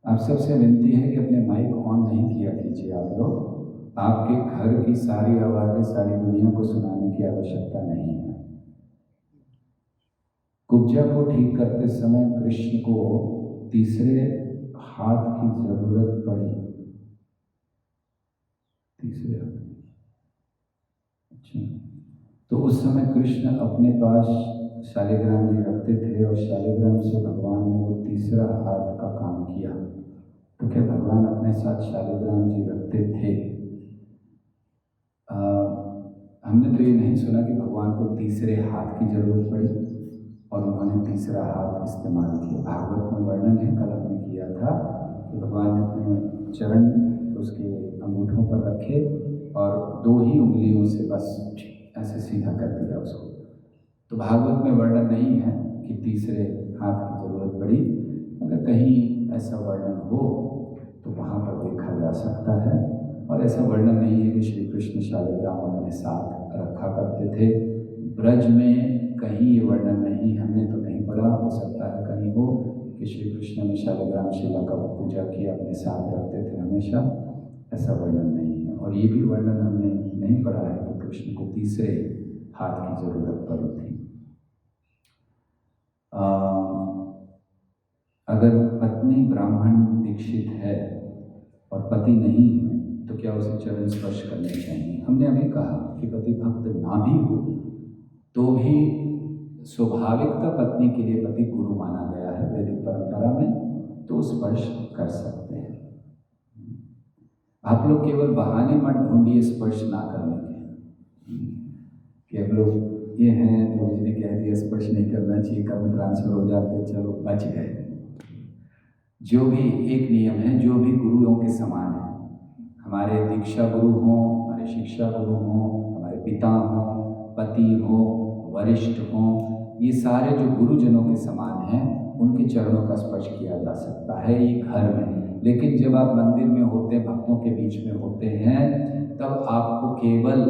आप सबसे विनती है कि अपने माइक ऑन नहीं किया कीजिए आप लोग, आपके घर की सारी आवाज़ें सारी दुनिया को सुनाने की आवश्यकता नहीं है। कुब्जा को ठीक करते समय कृष्ण को तीसरे हाथ की जरूरत पड़ी, तीसरे हाथ, अच्छा। तो उस समय कृष्ण अपने पास शालिग्राम जी रखते थे, और शालिग्राम से भगवान ने वो तीसरा हाथ का काम किया। तो क्या भगवान अपने साथ शालिग्राम जी रखते थे? हमने तो ये नहीं सुना कि भगवान को तीसरे हाथ की जरूरत पड़ी और उन्होंने तीसरा हाथ इस्तेमाल किया। भागवत में वर्णन है, कल हमने किया था कि भगवान ने अपने चरण उसके अंगूठों पर रखे और 2 ही उंगलियों से बस ऐसे सीधा कर दिया उसको। तो भागवत में वर्णन नहीं है कि तीसरे हाथ की जरूरत पड़ी। अगर कहीं ऐसा वर्णन हो तो वहाँ पर देखा जा सकता है, और ऐसा वर्णन नहीं है कि श्री कृष्ण शालिग्राम अपने साथ रखा करते थे। ब्रज में कहीं ये वर्णन नहीं, हमने तो नहीं पढ़ा, हो सकता है कहीं हो कि श्री कृष्ण ने शालिग्राम शिला का पूजा किया, अपने साथ रखते थे हमेशा, ऐसा वर्णन नहीं है। और ये भी वर्णन हमने नहीं पढ़ा है कि कृष्ण को तीसरे हाथ की जरूरत पड़ी थी। अगर पत्नी ब्राह्मण दीक्षित है और पति नहीं है तो क्या उसे चरण स्पर्श करने चाहिए? हमने अभी कहा कि पति भक्त ना भी हो तो भी स्वाभाविकता पत्नी के लिए पति गुरु माना गया है वैदिक परंपरा में, तो स्पर्श कर सकते हैं। आप लोग केवल बहाने मत ढूंढिए स्पर्श ना करने के, कि हम लोग ये हैं तो उसने कह दिया स्पर्श नहीं करना चाहिए, कर्म ट्रांसफर हो जाते, चलो बच गए। जो भी एक नियम है, जो भी गुरुओं के समान है, हमारे दीक्षा गुरु हों, हमारे शिक्षा गुरु हों, हमारे पिता हों, पति हो, वरिष्ठ हों, ये सारे जो गुरुजनों के समान हैं, उनके चरणों का स्पर्श किया जा सकता है ये घर में। लेकिन जब आप मंदिर में होते हैं, भक्तों के बीच में होते हैं, तब आपको केवल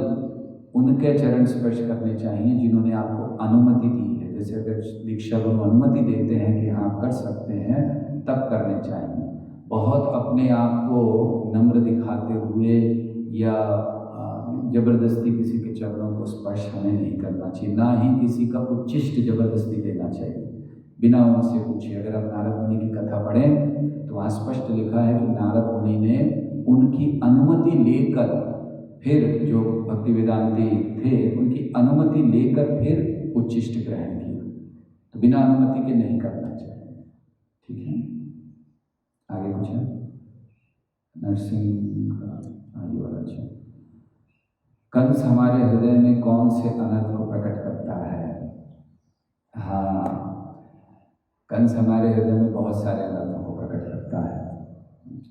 उनके चरण स्पर्श करने चाहिए जिन्होंने आपको अनुमति दी है। जैसे अगर दीक्षा गुरु अनुमति देते हैं कि हाँ कर सकते हैं, तब करने चाहिए। बहुत अपने आप को नम्र दिखाते हुए या जबरदस्ती किसी के चरणों को स्पर्श हमें नहीं करना चाहिए, ना ही किसी का उच्चिष्ट जबरदस्ती लेना चाहिए बिना उनसे पूछे। अगर आप नारद मुनि की कथा पढ़ें तो वहाँ स्पष्ट लिखा है कि नारद मुनि ने उनकी अनुमति लेकर, फिर जो भक्ति वेदांती थे उनकी अनुमति लेकर फिर उच्चिष्ट ग्रहण किया। तो बिना अनुमति के नहीं करना चाहिए। ठीक है, आगे कुछ है? नरसिंह आगे वाला अच्छा। कंस हमारे हृदय में कौन से अनर्थ को प्रकट करता है? हाँ, कंस हमारे हृदय में बहुत सारे अनर्थों को प्रकट करता है।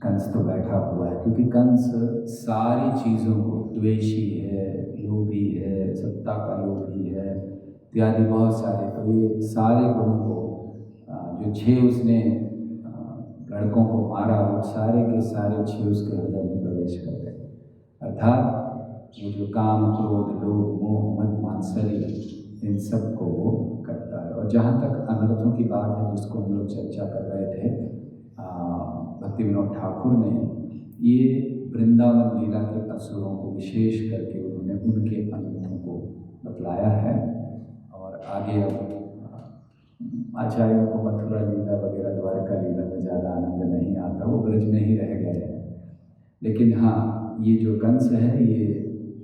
कंस तो बैठा हुआ है क्योंकि कंस सारी चीज़ों को, द्वेषी है, लोभी है, सत्ता का लोभी है इत्यादि बहुत सारे, तो ये सारे गुणों को जो 6 उसने लड़कों को मारा, वो सारे के सारे 6 उसके हृदय में प्रवेश कर गए। अर्थात वो जो काम, क्रोध, लोभ, मोह, मद, मात्सर्य, इन सब को वो करता है। और जहाँ तक अनर्थों की बात है जिसको हम लोग चर्चा कर रहे थे, भक्ति विनोद ठाकुर ने ये वृंदावन लीला के असुरों को विशेष करके उन्होंने उनके अनर्थों को बतलाया है। और आगे अब आचार्यों को मथुरा लीला वगैरह, द्वारका लीला में ज़्यादा आनंद नहीं आता, वो ब्रज में ही रह गए हैं। लेकिन हाँ, ये जो कंस है ये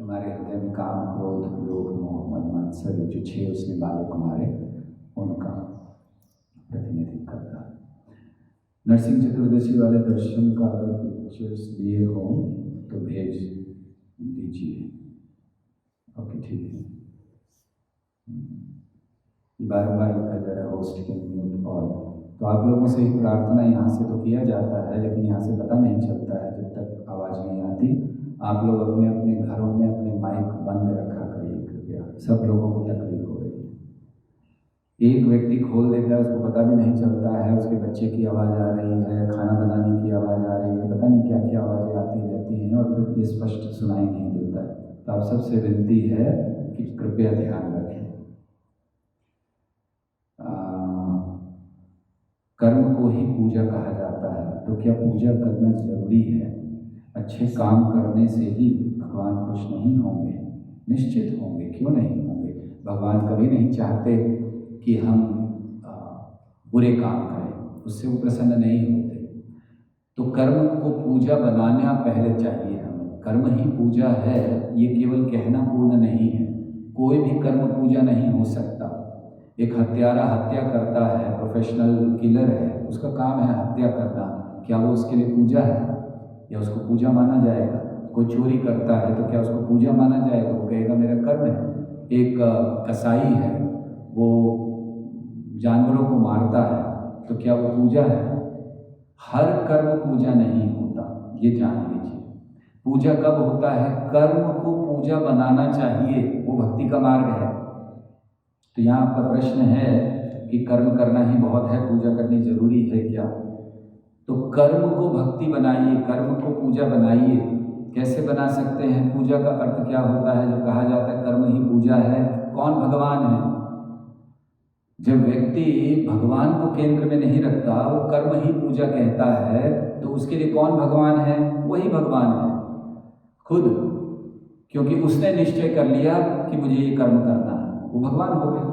हमारे हृदय में काम, क्रोध, लोभ, मोह, मद, मात्सर्य जो 6 उसने बालक मारे, उनका प्रतिनिधित्व करता है। नरसिंह चतुर्दशी वाले दर्शन का अगर पिक्चर्स दिए हो तो भेज दीजिए। ओके, ठीक है। बार-बार लिखा जा रहा है होस्ट के म्यूट ऑल, तो आप लोगों से ही प्रार्थना यहाँ से तो किया जाता है, लेकिन यहाँ से पता नहीं चलता है जब तक आवाज़ नहीं आती। आप लोग अपने अपने घरों में अपने माइक बंद रखा करिए कृपया, सब लोगों को तकलीफ हो रही है। एक व्यक्ति खोल देता है, उसको पता भी नहीं चलता है, उसके बच्चे की आवाज़ आ रही है, खाना बनाने की आवाज़ आ रही है, पता नहीं क्या क्या आवाज़ें आती रहती हैं और फिर ये स्पष्ट सुनाई नहीं देता है। तो आप सबसे विनती है कि कृपया ध्यान रखें। कर्म को ही पूजा कहा जाता है, तो क्या पूजा करना जरूरी है? अच्छे काम करने से ही भगवान खुश नहीं होंगे? निश्चित होंगे, क्यों नहीं होंगे। भगवान कभी नहीं चाहते कि हम बुरे काम करें, उससे वो प्रसन्न नहीं होते। तो कर्म को पूजा बनाना पहले चाहिए हमें। कर्म ही पूजा है, ये केवल कहना पूर्ण नहीं है। कोई भी कर्म पूजा नहीं हो सकता। एक हत्यारा हत्या करता है, प्रोफेशनल किलर है, उसका काम है हत्या करना, क्या वो उसके लिए पूजा है या उसको पूजा माना जाएगा? कोई चोरी करता है तो क्या उसको पूजा माना जाएगा? वो कहेगा मेरा कर्म है। एक कसाई है, वो जानवरों को मारता है, तो क्या वो पूजा है? हर कर्म पूजा नहीं होता, ये जान लीजिए। पूजा कब होता है? कर्म को पूजा बनाना चाहिए, वो भक्ति का मार्ग है। तो यहाँ आपका प्रश्न है कि कर्म करना ही बहुत है, पूजा करनी जरूरी है क्या? तो कर्म को भक्ति बनाइए, कर्म को पूजा बनाइए। कैसे बना सकते हैं? पूजा का अर्थ क्या होता है? जब कहा जाता है कर्म ही पूजा है, कौन भगवान है? जब व्यक्ति भगवान को केंद्र में नहीं रखता, वो कर्म ही पूजा कहता है, तो उसके लिए कौन भगवान है? वही भगवान है खुद, क्योंकि उसने निश्चय कर लिया कि मुझे ये कर्म करना है, वो भगवान हो गया।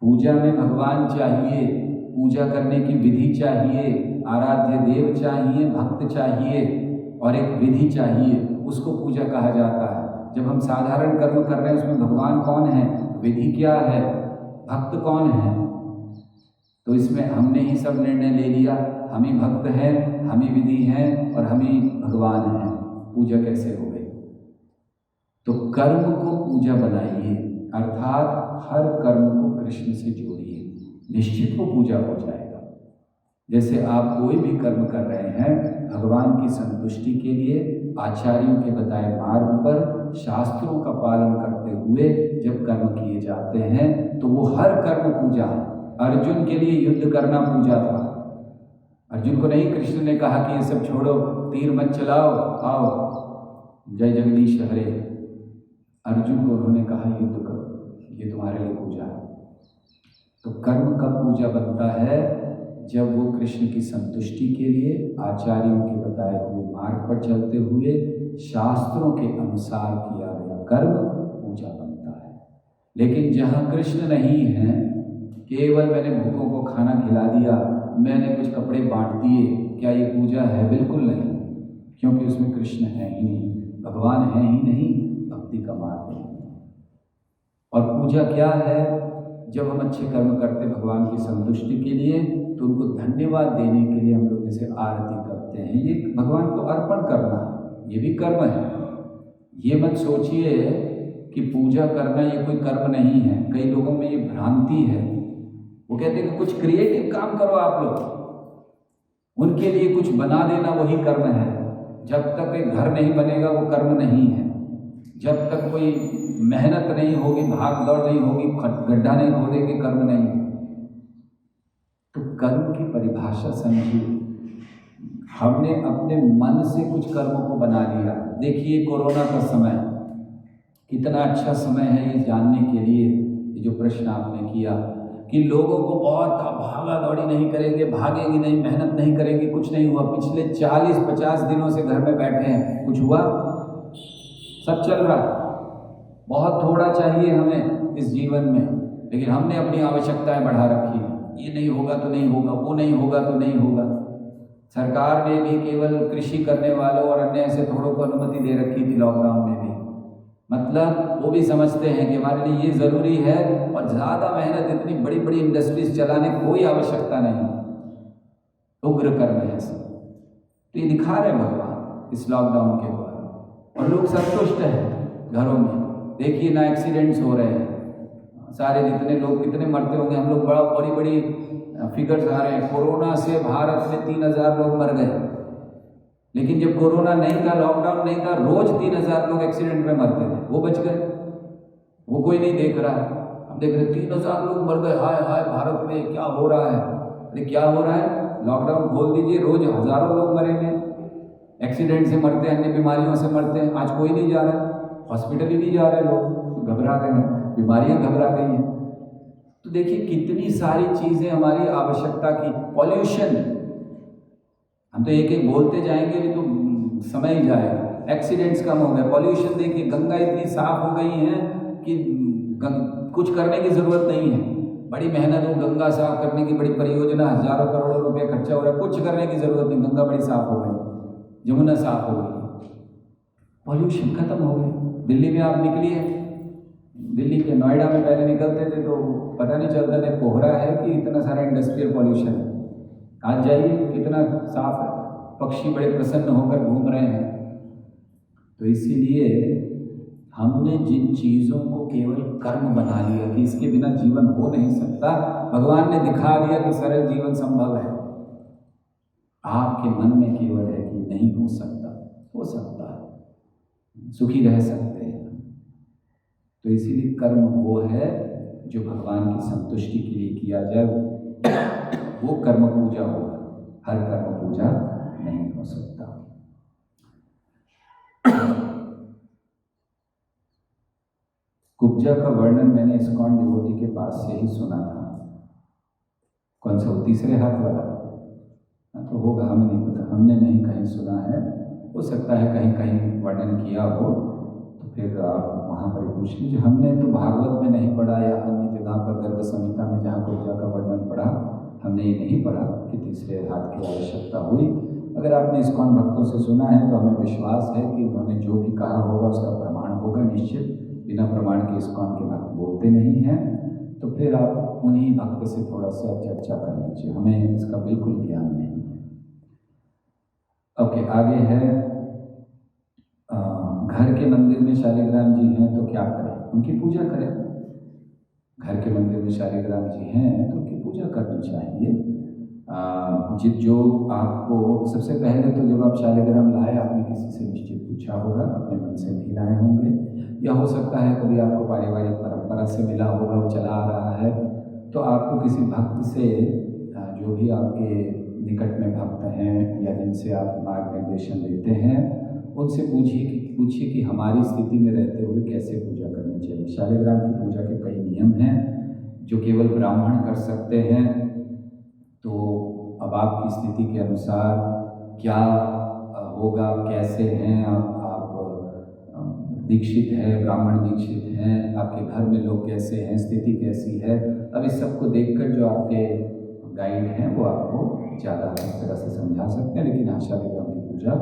पूजा में भगवान चाहिए, पूजा करने की विधि चाहिए, आराध्य देव चाहिए, भक्त चाहिए और एक विधि चाहिए, उसको पूजा कहा जाता है। जब हम साधारण कर्म कर रहे हैं उसमें भगवान कौन है, विधि क्या है, भक्त कौन है? तो इसमें हमने ही सब निर्णय ले लिया, हम ही भक्त हैं, हम ही विधि हैं और हम ही भगवान हैं। पूजा कैसे हो गई? तो कर्म को पूजा बनाइए, अर्थात हर कर्म को कृष्ण से जोड़िए, निश्चित वो पूजा हो जाएगा। जैसे आप कोई भी कर्म कर रहे हैं भगवान की संतुष्टि के लिए, आचार्यों के बताए मार्ग पर शास्त्रों का पालन करते हुए जब कर्म किए जाते हैं तो वो हर कर्म पूजा है। अर्जुन के लिए युद्ध करना पूजा था। अर्जुन को नहीं कृष्ण ने कहा कि ये सब छोड़ो, तीर मत चलाओ, आओ जय जगदीश हरे। अर्जुन को उन्होंने कहा युद्ध करो, ये तुम्हारे लिए पूजा है। तो कर्म कब पूजा बनता है? जब वो कृष्ण की संतुष्टि के लिए आचार्यों के बताए हुए मार्ग पर चलते हुए शास्त्रों के अनुसार किया गया कर्म पूजा बनता है। लेकिन जहाँ कृष्ण नहीं है, केवल मैंने भूखों को खाना खिला दिया, मैंने कुछ कपड़े बांट दिए, क्या ये पूजा है? बिल्कुल नहीं, क्योंकि उसमें कृष्ण है ही नहीं, भगवान है ही नहीं, भक्ति का मार्ग नहीं। और पूजा क्या है? जब हम अच्छे कर्म करते भगवान की संतुष्टि के लिए, तो उनको धन्यवाद देने के लिए हम लोग जैसे आरती करते हैं, ये भगवान को अर्पण करना, ये भी कर्म है। ये मत सोचिए कि पूजा करना ये कोई कर्म नहीं है। कई लोगों में ये भ्रांति है, वो कहते हैं कि कुछ क्रिएटिव काम करो आप लोग, उनके लिए कुछ बना देना वही कर्म है। जब तक एक घर नहीं बनेगा वो कर्म नहीं है, जब तक कोई मेहनत नहीं होगी, भाग दौड़ नहीं होगी, गड्ढा नहीं खोदेंगे, कर्म नहीं। तो कर्म की परिभाषा समझिए। हमने अपने मन से कुछ कर्मों को बना लिया। देखिए कोरोना का समय कितना अच्छा समय है ये जानने के लिए, ये जो प्रश्न आपने किया कि लोगों को बहुत भागा दौड़ी नहीं करेंगे, भागेंगे नहीं, मेहनत नहीं करेंगे, कुछ नहीं हुआ। पिछले 40-50 दिनों से घर में बैठे हैं, कुछ हुआ? सब चल रहा है। बहुत थोड़ा चाहिए हमें इस जीवन में, लेकिन हमने अपनी आवश्यकताएं बढ़ा रखी हैं। ये नहीं होगा तो नहीं होगा, वो नहीं होगा तो नहीं होगा। सरकार ने भी केवल कृषि करने वालों और अन्य ऐसे थोड़ों को अनुमति दे रखी थी लॉकडाउन में भी। मतलब वो भी समझते हैं कि हमारे लिए ये ज़रूरी है और ज़्यादा मेहनत, इतनी बड़ी बड़ी इंडस्ट्रीज चलाने की कोई आवश्यकता नहीं। उग्र कर्म है सब। तो ये दिखा रहे भगवान इस लॉकडाउन के द्वारा, और लोग संतुष्ट हैं घरों में। देखिए ना एक्सीडेंट्स हो रहे हैं, सारे जितने लोग कितने मरते होंगे, हम लोग बड़ी बड़ी फिगर्स आ रहे हैं। कोरोना से भारत में 3000 लोग मर गए, लेकिन जब कोरोना नहीं था, लॉकडाउन नहीं था, रोज 3000 लोग एक्सीडेंट में मरते थे, वो बच गए, वो कोई नहीं देख रहा है। हम देख रहे 3000 लोग मर गए, हाय हाय भारत में क्या हो रहा है। अरे क्या हो रहा है? लॉकडाउन खोल दीजिए, रोज हजारों लोग मरेंगे, एक्सीडेंट से मरते हैं, अन्य बीमारियों से मरते हैं। आज कोई नहीं जा रहा है, हॉस्पिटल ही नहीं जा रहे लोग, घबरा गए हैं, बीमारियां घबरा गई हैं। तो देखिए कितनी सारी चीज़ें हमारी आवश्यकता की। पॉल्यूशन, हम तो एक एक बोलते जाएंगे भी तो समय ही जाएगा। एक्सीडेंट्स कम हो गए, पॉल्यूशन देखिए, गंगा इतनी साफ हो गई है कि कुछ करने की ज़रूरत नहीं है। बड़ी मेहनत हो गंगा साफ करने की, बड़ी परियोजना, हजारों करोड़ों रुपये खर्चा हो रहा है, कुछ करने की ज़रूरत नहीं, गंगा बड़ी साफ हो गई, यमुना साफ हो गई, पॉल्यूशन खत्म हो गया। दिल्ली में आप निकलिए, दिल्ली के नोएडा में पहले निकलते थे तो पता नहीं चलता था कोहरा है कि इतना सारा इंडस्ट्रियल पॉल्यूशन है। आज जाइए कितना साफ है, पक्षी बड़े प्रसन्न होकर घूम रहे हैं। तो इसीलिए हमने जिन चीज़ों को केवल कर्म बना लिया कि इसके बिना जीवन हो नहीं सकता, भगवान ने दिखा दिया कि सरल जीवन संभव है। आपके मन में केवल है कि नहीं हो सकता, हो सकता है, सुखी रह सकते हैं। तो इसीलिए कर्म वो है जो भगवान की संतुष्टि के लिए किया जाए, वो कर्म पूजा होगा, हर कर्म पूजा नहीं हो सकता। कुब्जा का वर्णन मैंने इस्कॉन डिवोटी के पास से ही सुना था। कौन सा, वो तीसरे हाथ वाला? तो होगा, हमें नहीं पता, हमने नहीं कहीं सुना है। हो सकता है कहीं कहीं वर्णन किया हो, तो फिर आप वहाँ पर पूछ लीजिए। हमने तो भागवत में नहीं पढ़ा या अन्य जगह पर गर्ग संहिता में जहाँ कुब्जा का वर्णन पढ़ा, हमने ये नहीं पढ़ा कि तीसरे हाथ की आवश्यकता हुई। अगर आपने इस्कॉन भक्तों से सुना है तो हमें विश्वास है कि उन्होंने जो भी कहा होगा उसका प्रमाण होगा निश्चित। बिना प्रमाण के इस्कॉन के भक्त बोलते नहीं हैं। तो फिर आप उन्हीं भक्त से थोड़ा सा चर्चा कर लीजिए, हमें इसका बिल्कुल ज्ञान नहीं है। ओके, आगे है घर के मंदिर में शालिग्राम जी हैं तो क्या करें? उनकी पूजा करें। घर के मंदिर में शालिग्राम जी हैं तो उनकी पूजा करनी चाहिए। जो आपको सबसे पहले तो जब आप शालिग्राम लाए, आपने किसी से निश्चित पूछा होगा, अपने मन से नहीं लाए होंगे, या हो सकता है कभी आपको पारिवारिक परंपरा से मिला होगा, वो चला आ रहा है, तो आपको किसी भक्त से, जो भी आपके निकट में भक्त हैं या जिनसे आप मार्गदर्शन लेते हैं, उनसे पूछिए कि हमारी स्थिति में रहते हुए कैसे पूजा करनी चाहिए। शालिग्राम की पूजा के कई नियम हैं जो केवल ब्राह्मण कर सकते हैं। तो अब आपकी स्थिति के अनुसार क्या होगा, कैसे हैं आप दीक्षित है, ब्राह्मण दीक्षित हैं, आपके घर में लोग कैसे हैं, स्थिति कैसी है, अब इस सब को देखकर जो आपके गाइड हैं वो आपको ज़्यादा अच्छी तरह से समझा सकते हैं। लेकिन शालिग्राम की पूजा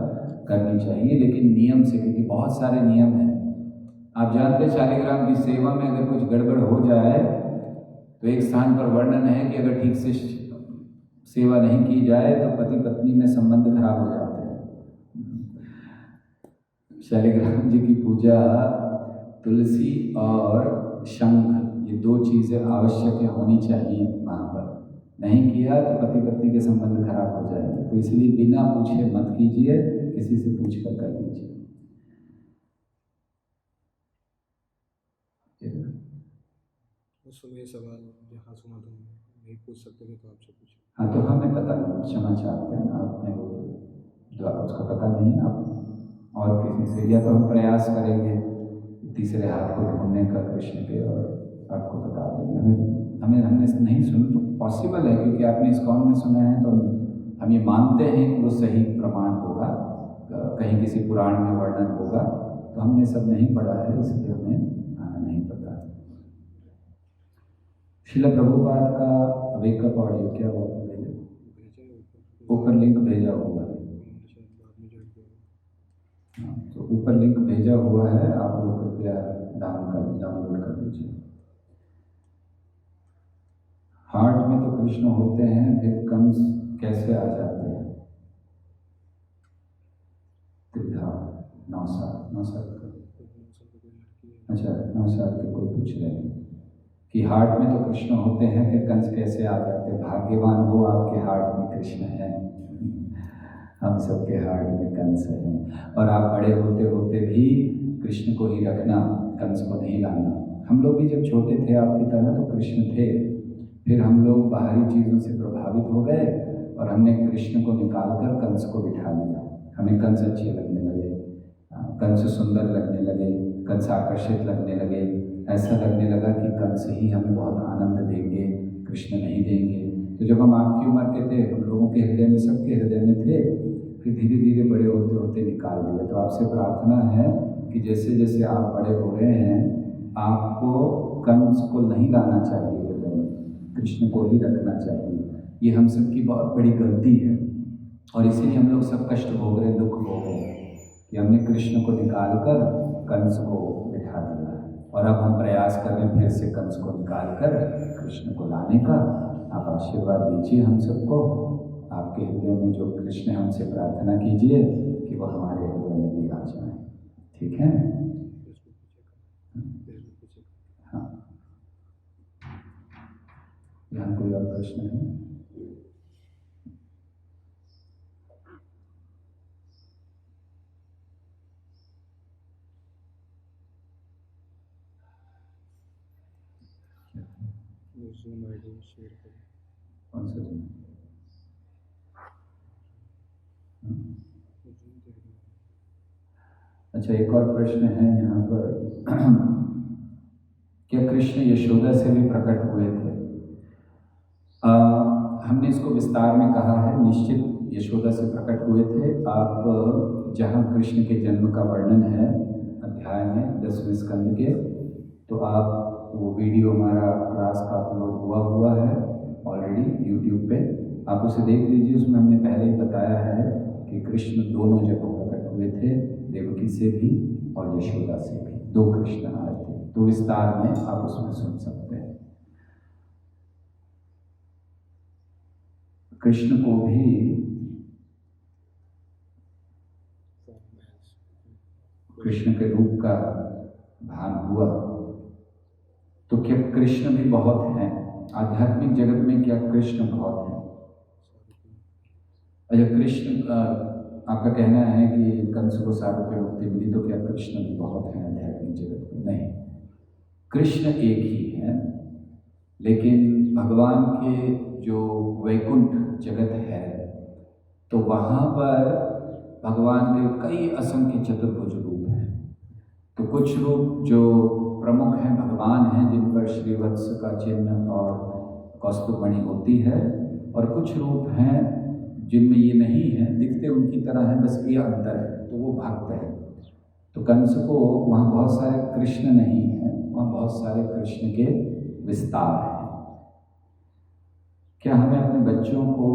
करनी चाहिए, लेकिन नियम से, क्योंकि बहुत सारे नियम हैं। आप जानते हैं शालिग्राम की सेवा में अगर कुछ गड़बड़ हो जाए तो एक स्थान पर वर्णन है कि अगर ठीक से सेवा नहीं की जाए तो पति पत्नी में संबंध खराब हो जाते हैं। शालिग्राम जी की पूजा तुलसी और शंख, ये दो चीज़ें आवश्यक होनी चाहिए वहाँ पर। नहीं किया तो पति पत्नी के संबंध खराब हो जाएंगे। तो इसलिए बिना पूछे मत कीजिए, किसी से पूछ कर लीजिए। सुनिए सवाल जहाँ सुना तो नहीं पूछ सकते थे तो आपसे पूछे। हाँ, तो हमें पता नहीं, क्षमा चाहते हैं, आपने वो जो उसका पता नहीं, आप और किसी से, या तो हम प्रयास करेंगे तीसरे हाथ को ढूंढने का कृष्ण के और आपको बता देंगे। हमने नहीं सुन, तो पॉसिबल है क्योंकि आपने इस्कॉन में सुना है, तो हम ये मानते हैं कि वो सही प्रमाण होगा, कहीं किसी पुराण में वर्णन होगा, तो हमने सब नहीं पढ़ा है, इसलिए हमें नहीं पता। श्रील प्रभुपाद का वेकअप ऑडियो क्या हुआ? ऊपर लिंक भेजा हुआ है। तो ऊपर लिंक भेजा हुआ है, आप लोग कृपया डाउनलोड कर लीजिए। हार्ट में तो कृष्ण होते हैं, फिर कंस कैसे आ जाते हैं? त्रिधा 9 साल का, अच्छा 9 साल के कोई पूछ रहे हैं कि हार्ट में तो कृष्ण होते हैं, फिर कंस कैसे आ जाते हैं? भाग्यवान हो, आपके हार्ट में कृष्ण है, हम सबके हार्ट में कंस हैं। और आप बड़े होते होते भी कृष्ण को ही रखना, कंस को नहीं लाना। हम लोग भी जब छोटे थे आपकी तरह तो कृष्ण थे, फिर हम लोग बाहरी चीज़ों से प्रभावित हो गए और हमने कृष्ण को निकालकर कंस को बिठा लिया। हमें कंस अच्छे लगने लगे, कंस सुंदर लगने लगे, कंस आकर्षित लगने लगे, ऐसा लगने लगा कि कंस ही हमें बहुत आनंद देंगे, कृष्ण नहीं देंगे। तो जब हम आपकी उम्र के थे, हम लोगों के हृदय में, सबके हृदय में थे, फिर धीरे धीरे बड़े होते होते निकाल दिया। तो आपसे प्रार्थना है कि जैसे जैसे आप बड़े हो रहे हैं, आपको कंस को नहीं लाना चाहिए हृदय में, कृष्ण को ही रखना चाहिए। ये हम सबकी बहुत बड़ी गलती है और इसीलिए हम लोग सब कष्ट भोग रहे, दुख भोग रहे हैं कि हमने कृष्ण को निकाल कर कंस को बिठा दिया है। और अब हम प्रयास कर रहे हैं फिर से कंस को निकाल कर कृष्ण को लाने का। आप आशीर्वाद दीजिए हम सबको, आपके हृदय में जो कृष्ण है हमसे प्रार्थना कीजिए कि वो हमारे हृदय में भी आ जाए। ठीक है? हाँ, यहाँ कोई और प्रश्न है? कौन सा दिन? अच्छा, एक और प्रश्न है यहाँ पर क्या कृष्ण यशोदा से भी प्रकट हुए थे? हमने इसको विस्तार में कहा है, निश्चित यशोदा से प्रकट हुए थे। आप जहाँ कृष्ण के जन्म का वर्णन है अध्याय में 10वें स्कंद के, तो आप वो वीडियो हमारा क्लास का अपलोड हुआ है ऑलरेडी यूट्यूब पे, आप उसे देख लीजिए। उसमें हमने पहले ही बताया है कि कृष्ण दोनों जगह प्रकट हुए थे, देवकी से भी और यशोदा से भी, 2 कृष्ण आए थे। तो विस्तार में आप उसमें सुन सकते हैं। कृष्ण को भी कृष्ण के रूप का भान हुआ, तो क्या कृष्ण भी बहुत हैं? आध्यात्मिक जगत में क्या कृष्ण बहुत हैं? अच्छा, कृष्ण आपका कहना है कि कंस को 7 रुपये मुक्ति मिली, तो क्या कृष्ण भी बहुत हैं आध्यात्मिक जगत में? नहीं, कृष्ण एक ही है, लेकिन भगवान के जो वैकुंठ जगत है, तो वहाँ पर भगवान के कई असंख्य चतुर्भुज रूप हैं। तो कुछ रूप जो प्रमुख हैं भगवान हैं, जिन पर श्रीवत्स का चिन्ह और कौस्तुभमणि होती है, और कुछ रूप हैं जिनमें ये नहीं है, दिखते उनकी तरह है, बस ये अंतर है, तो वो भक्त है। तो कंस को वहाँ बहुत सारे कृष्ण नहीं हैं, वहाँ बहुत सारे कृष्ण के विस्तार हैं। क्या हमें अपने बच्चों को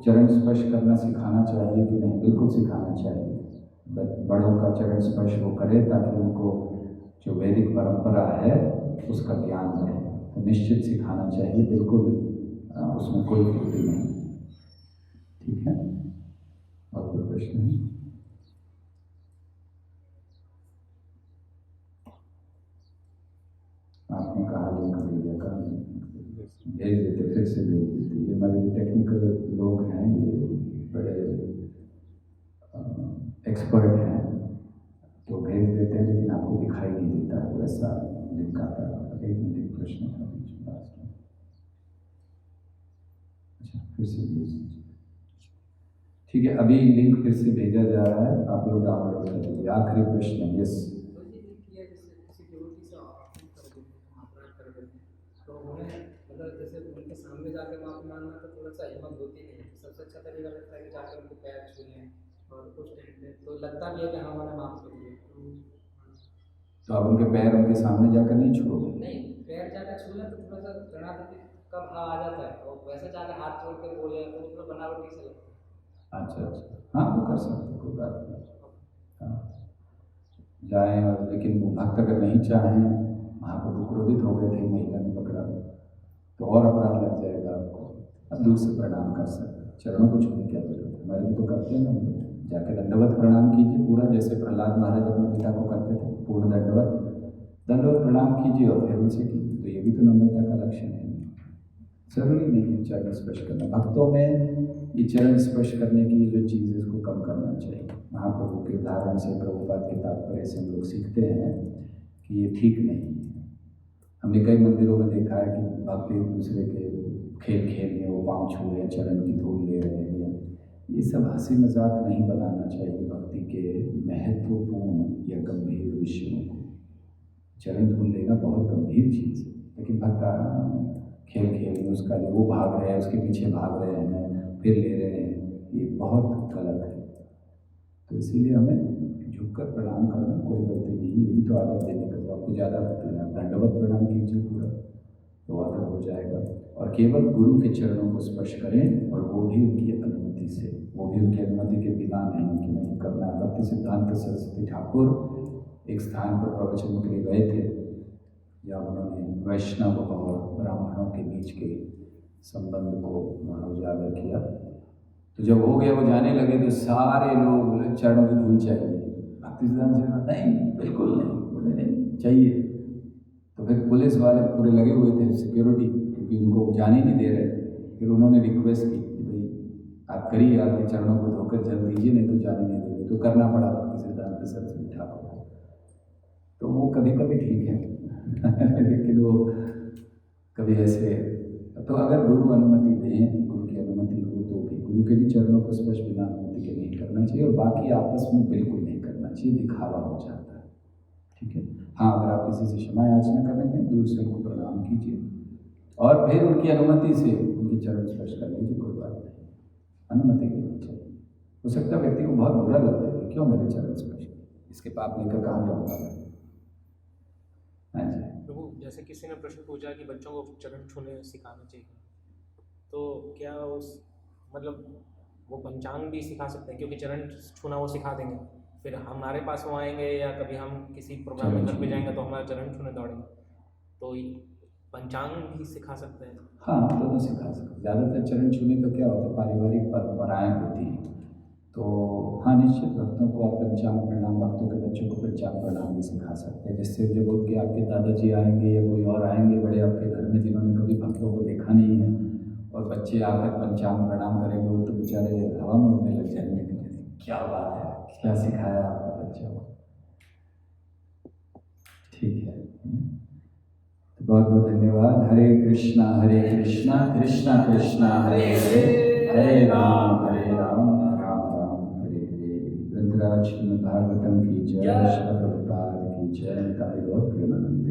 चरण स्पर्श करना सिखाना चाहिए कि नहीं? बिल्कुल सिखाना चाहिए। बड़ों का चरण स्पर्श वो करे ताकि उनको जो वैदिक परंपरा है उसका ज्ञान रहे, तो निश्चित सिखाना चाहिए, बिल्कुल उसमें कोई त्रुटि नहीं। ठीक है, और कोई प्रश्न है? आपने कहा लिंक भेजेगा, भेज देते, फिर से भेज देते। ये हमारे टेक्निकल लोग हैं, ये बड़े एक्सपर्ट हैं, तो भेज देते हैं, लेकिन आपको दिखाई नहीं देता है वैसा लिंक आता है। एक मिनट, प्रश्न था बीच में लास्ट में। अच्छा, फिर से भेज दीजिए। ठीक है, अभी लिंक फिर से भेजा जा रहा है, आप लोग डाउनलोड कर लीजिए। आखिरी प्रश्न है। यस, तो उन्हें मतलब जैसे उनके सामने जाके माफी मांगना तो थोड़ा सा हिम्मत होती नहीं है, सबसे अच्छा तरीका लगता है कि जाकर उनको पैर छू लें, और कुछ टाइम पे तो लगता भी है कि हाँ हमारा माफ कर दिया। तो आप उनके पैर उनके सामने जाकर नहीं छूओगे? नहीं, पैर जाकर छू लें तो थोड़ा सा शरणागति का भाव आ जाता है, और वैसे जाकर हाथ जोड़ के बोले तो थोड़ा बनावटी से लगता है। अच्छा, हाँ वो कर सकते, कोई बात नहीं। हाँ, जाएँ, और लेकिन वो भक्त अगर नहीं चाहें, महाप्रभु क्रोधित हो गए थे, महिला ने पकड़ा, तो और अपराध लग जाएगा आपको। अब दूर से प्रणाम कर सकते, चरणों को छूने की क्या जरूरत है? हमारे भी तो करते हैं ना, जाके दंडवत प्रणाम कीजिए पूरा, जैसे प्रहलाद महाराज अपने पिता को करते थे, पूर्ण दंडवत प्रणाम कीजिए और फिर उनसे कीजिए। तो ये भी तो नम्रता का लक्षण है। जरूरी नहीं है चरण स्पर्श करना, भक्तों में ये चरण स्पर्श करने की जो चीज़ है इसको कम करना चाहिए। महाप्रभु के उदाहरण से, प्रभुपाद के तात्पर्य से हम लोग सीखते हैं कि ये ठीक नहीं है। हमने कई मंदिरों में देखा है कि भक्त एक दूसरे के खेल में वो पाँव छू रहे हैं, चरण की धूल ले रहे हैं। ये सब हंसी मजाक नहीं बनाना चाहिए भक्ति के महत्वपूर्ण या गंभीर विषयों को। चरण धूल लेना बहुत गंभीर चीज़ है, लेकिन भक्त खेल में उसका लिए वो भाग रहे हैं, उसके पीछे भाग रहे हैं, फिर ले रहे हैं, ये बहुत गलत है। तो इसीलिए हमें झुककर प्रणाम करना कोई गलती नहीं, ये भी तो आदत देने का। तो आपको ज़्यादा दंडवत प्रणाम कीजिए पूरा, तो आदत हो जाएगा। और केवल गुरु के चरणों को स्पर्श करें, और वो भी उनकी अनुमति से, वो भी उनकी अनुमति के बिना नहीं कि नहीं करना। भक्ति सिद्धांत सरस्वती ठाकुर एक स्थान पर प्रवचन के लिए गए थे, या उन्होंने वैष्णव और ब्राह्मणों के बीच के संबंध को वहाँ उजागर किया। तो जब हो गया, वो जाने लगे, तो सारे लोग चरणों की धूल चाहिए। भक्ति सिद्धांत से नहीं, बिल्कुल नहीं, बोले नहीं चाहिए। तो फिर पुलिस वाले पूरे लगे हुए थे, सिक्योरिटी, क्योंकि उनको जाने नहीं दे रहे थे। फिर उन्होंने रिक्वेस्ट की कि भाई आप करिए, आपके चरणों को धोकर जल दीजिए, नहीं तो जाने नहीं देंगे। तो करना पड़ा भक्ति सिद्धांत सरस्वती ठाकुर को। तो वो कभी कभी ठीक है लेकिन वो कभी ऐसे, तो अगर गुरु अनुमति दें, गुरु की अनुमति हो, तो भी गुरु के भी चरणों को स्पर्श बिना अनुमति के नहीं करना चाहिए, और बाकी आपस में बिल्कुल नहीं करना चाहिए, दिखावा हो जाता है। ठीक है। हाँ, अगर आप किसी से क्षमा याचना करेंगे दूर से उनको प्रणाम कीजिए और फिर उनकी अनुमति से उनके चरण स्पर्श कर लीजिए, कोई बात नहीं, अनुमति लेनी चाहिए। हो सकता है व्यक्ति को बहुत बुरा लग जाए कि क्यों मेरे चरण स्पर्श, इसके पाप लेकर कहाँ जाऊँगा मैं। हाँ जी। प्रभु, जैसे किसी ने प्रश्न पूछा कि बच्चों को चरण छूने सिखाना चाहिए, तो क्या उस मतलब वो पंचांग भी सिखा सकते हैं? क्योंकि चरण छूना वो सिखा देंगे, फिर हमारे पास वो आएंगे या कभी हम किसी प्रोग्राम में घर पे जाएंगे तो हमारा चरण छूने दौड़ेंगे, तो पंचांग भी सिखा सकते हैं? हाँ, दोनों सिखा सकते हैं। ज़्यादातर चरण छूने तो क्या होता है, पारिवारिक परंपराएं होती हैं, तो हाँ निश्चित भक्तों को आप पंचांग प्रणाम, भक्तों के बच्चों को पंचांग प्रणाम भी सिखा सकते हैं, जिससे जब उनके आपके दादाजी आएंगे या कोई और आएंगे बड़े आपके घर में जिन्होंने कभी भक्तों को देखा नहीं है और बच्चे आकर पंचांग प्रणाम करेंगे, वो तो बेचारे हवा में उड़ने लग जाएंगे कि क्या बात है, क्या सिखाया आपने बच्चों को। ठीक है, तो बहुत बहुत धन्यवाद। हरे कृष्णा कृष्णा कृष्णा हरे हरे, हरे राम राम राम हरे हरे। ग्रंथराज श्रीमद् भागवतम की जय, श्रील प्रभुपाद की जय, निताई गौर प्रेमानंद।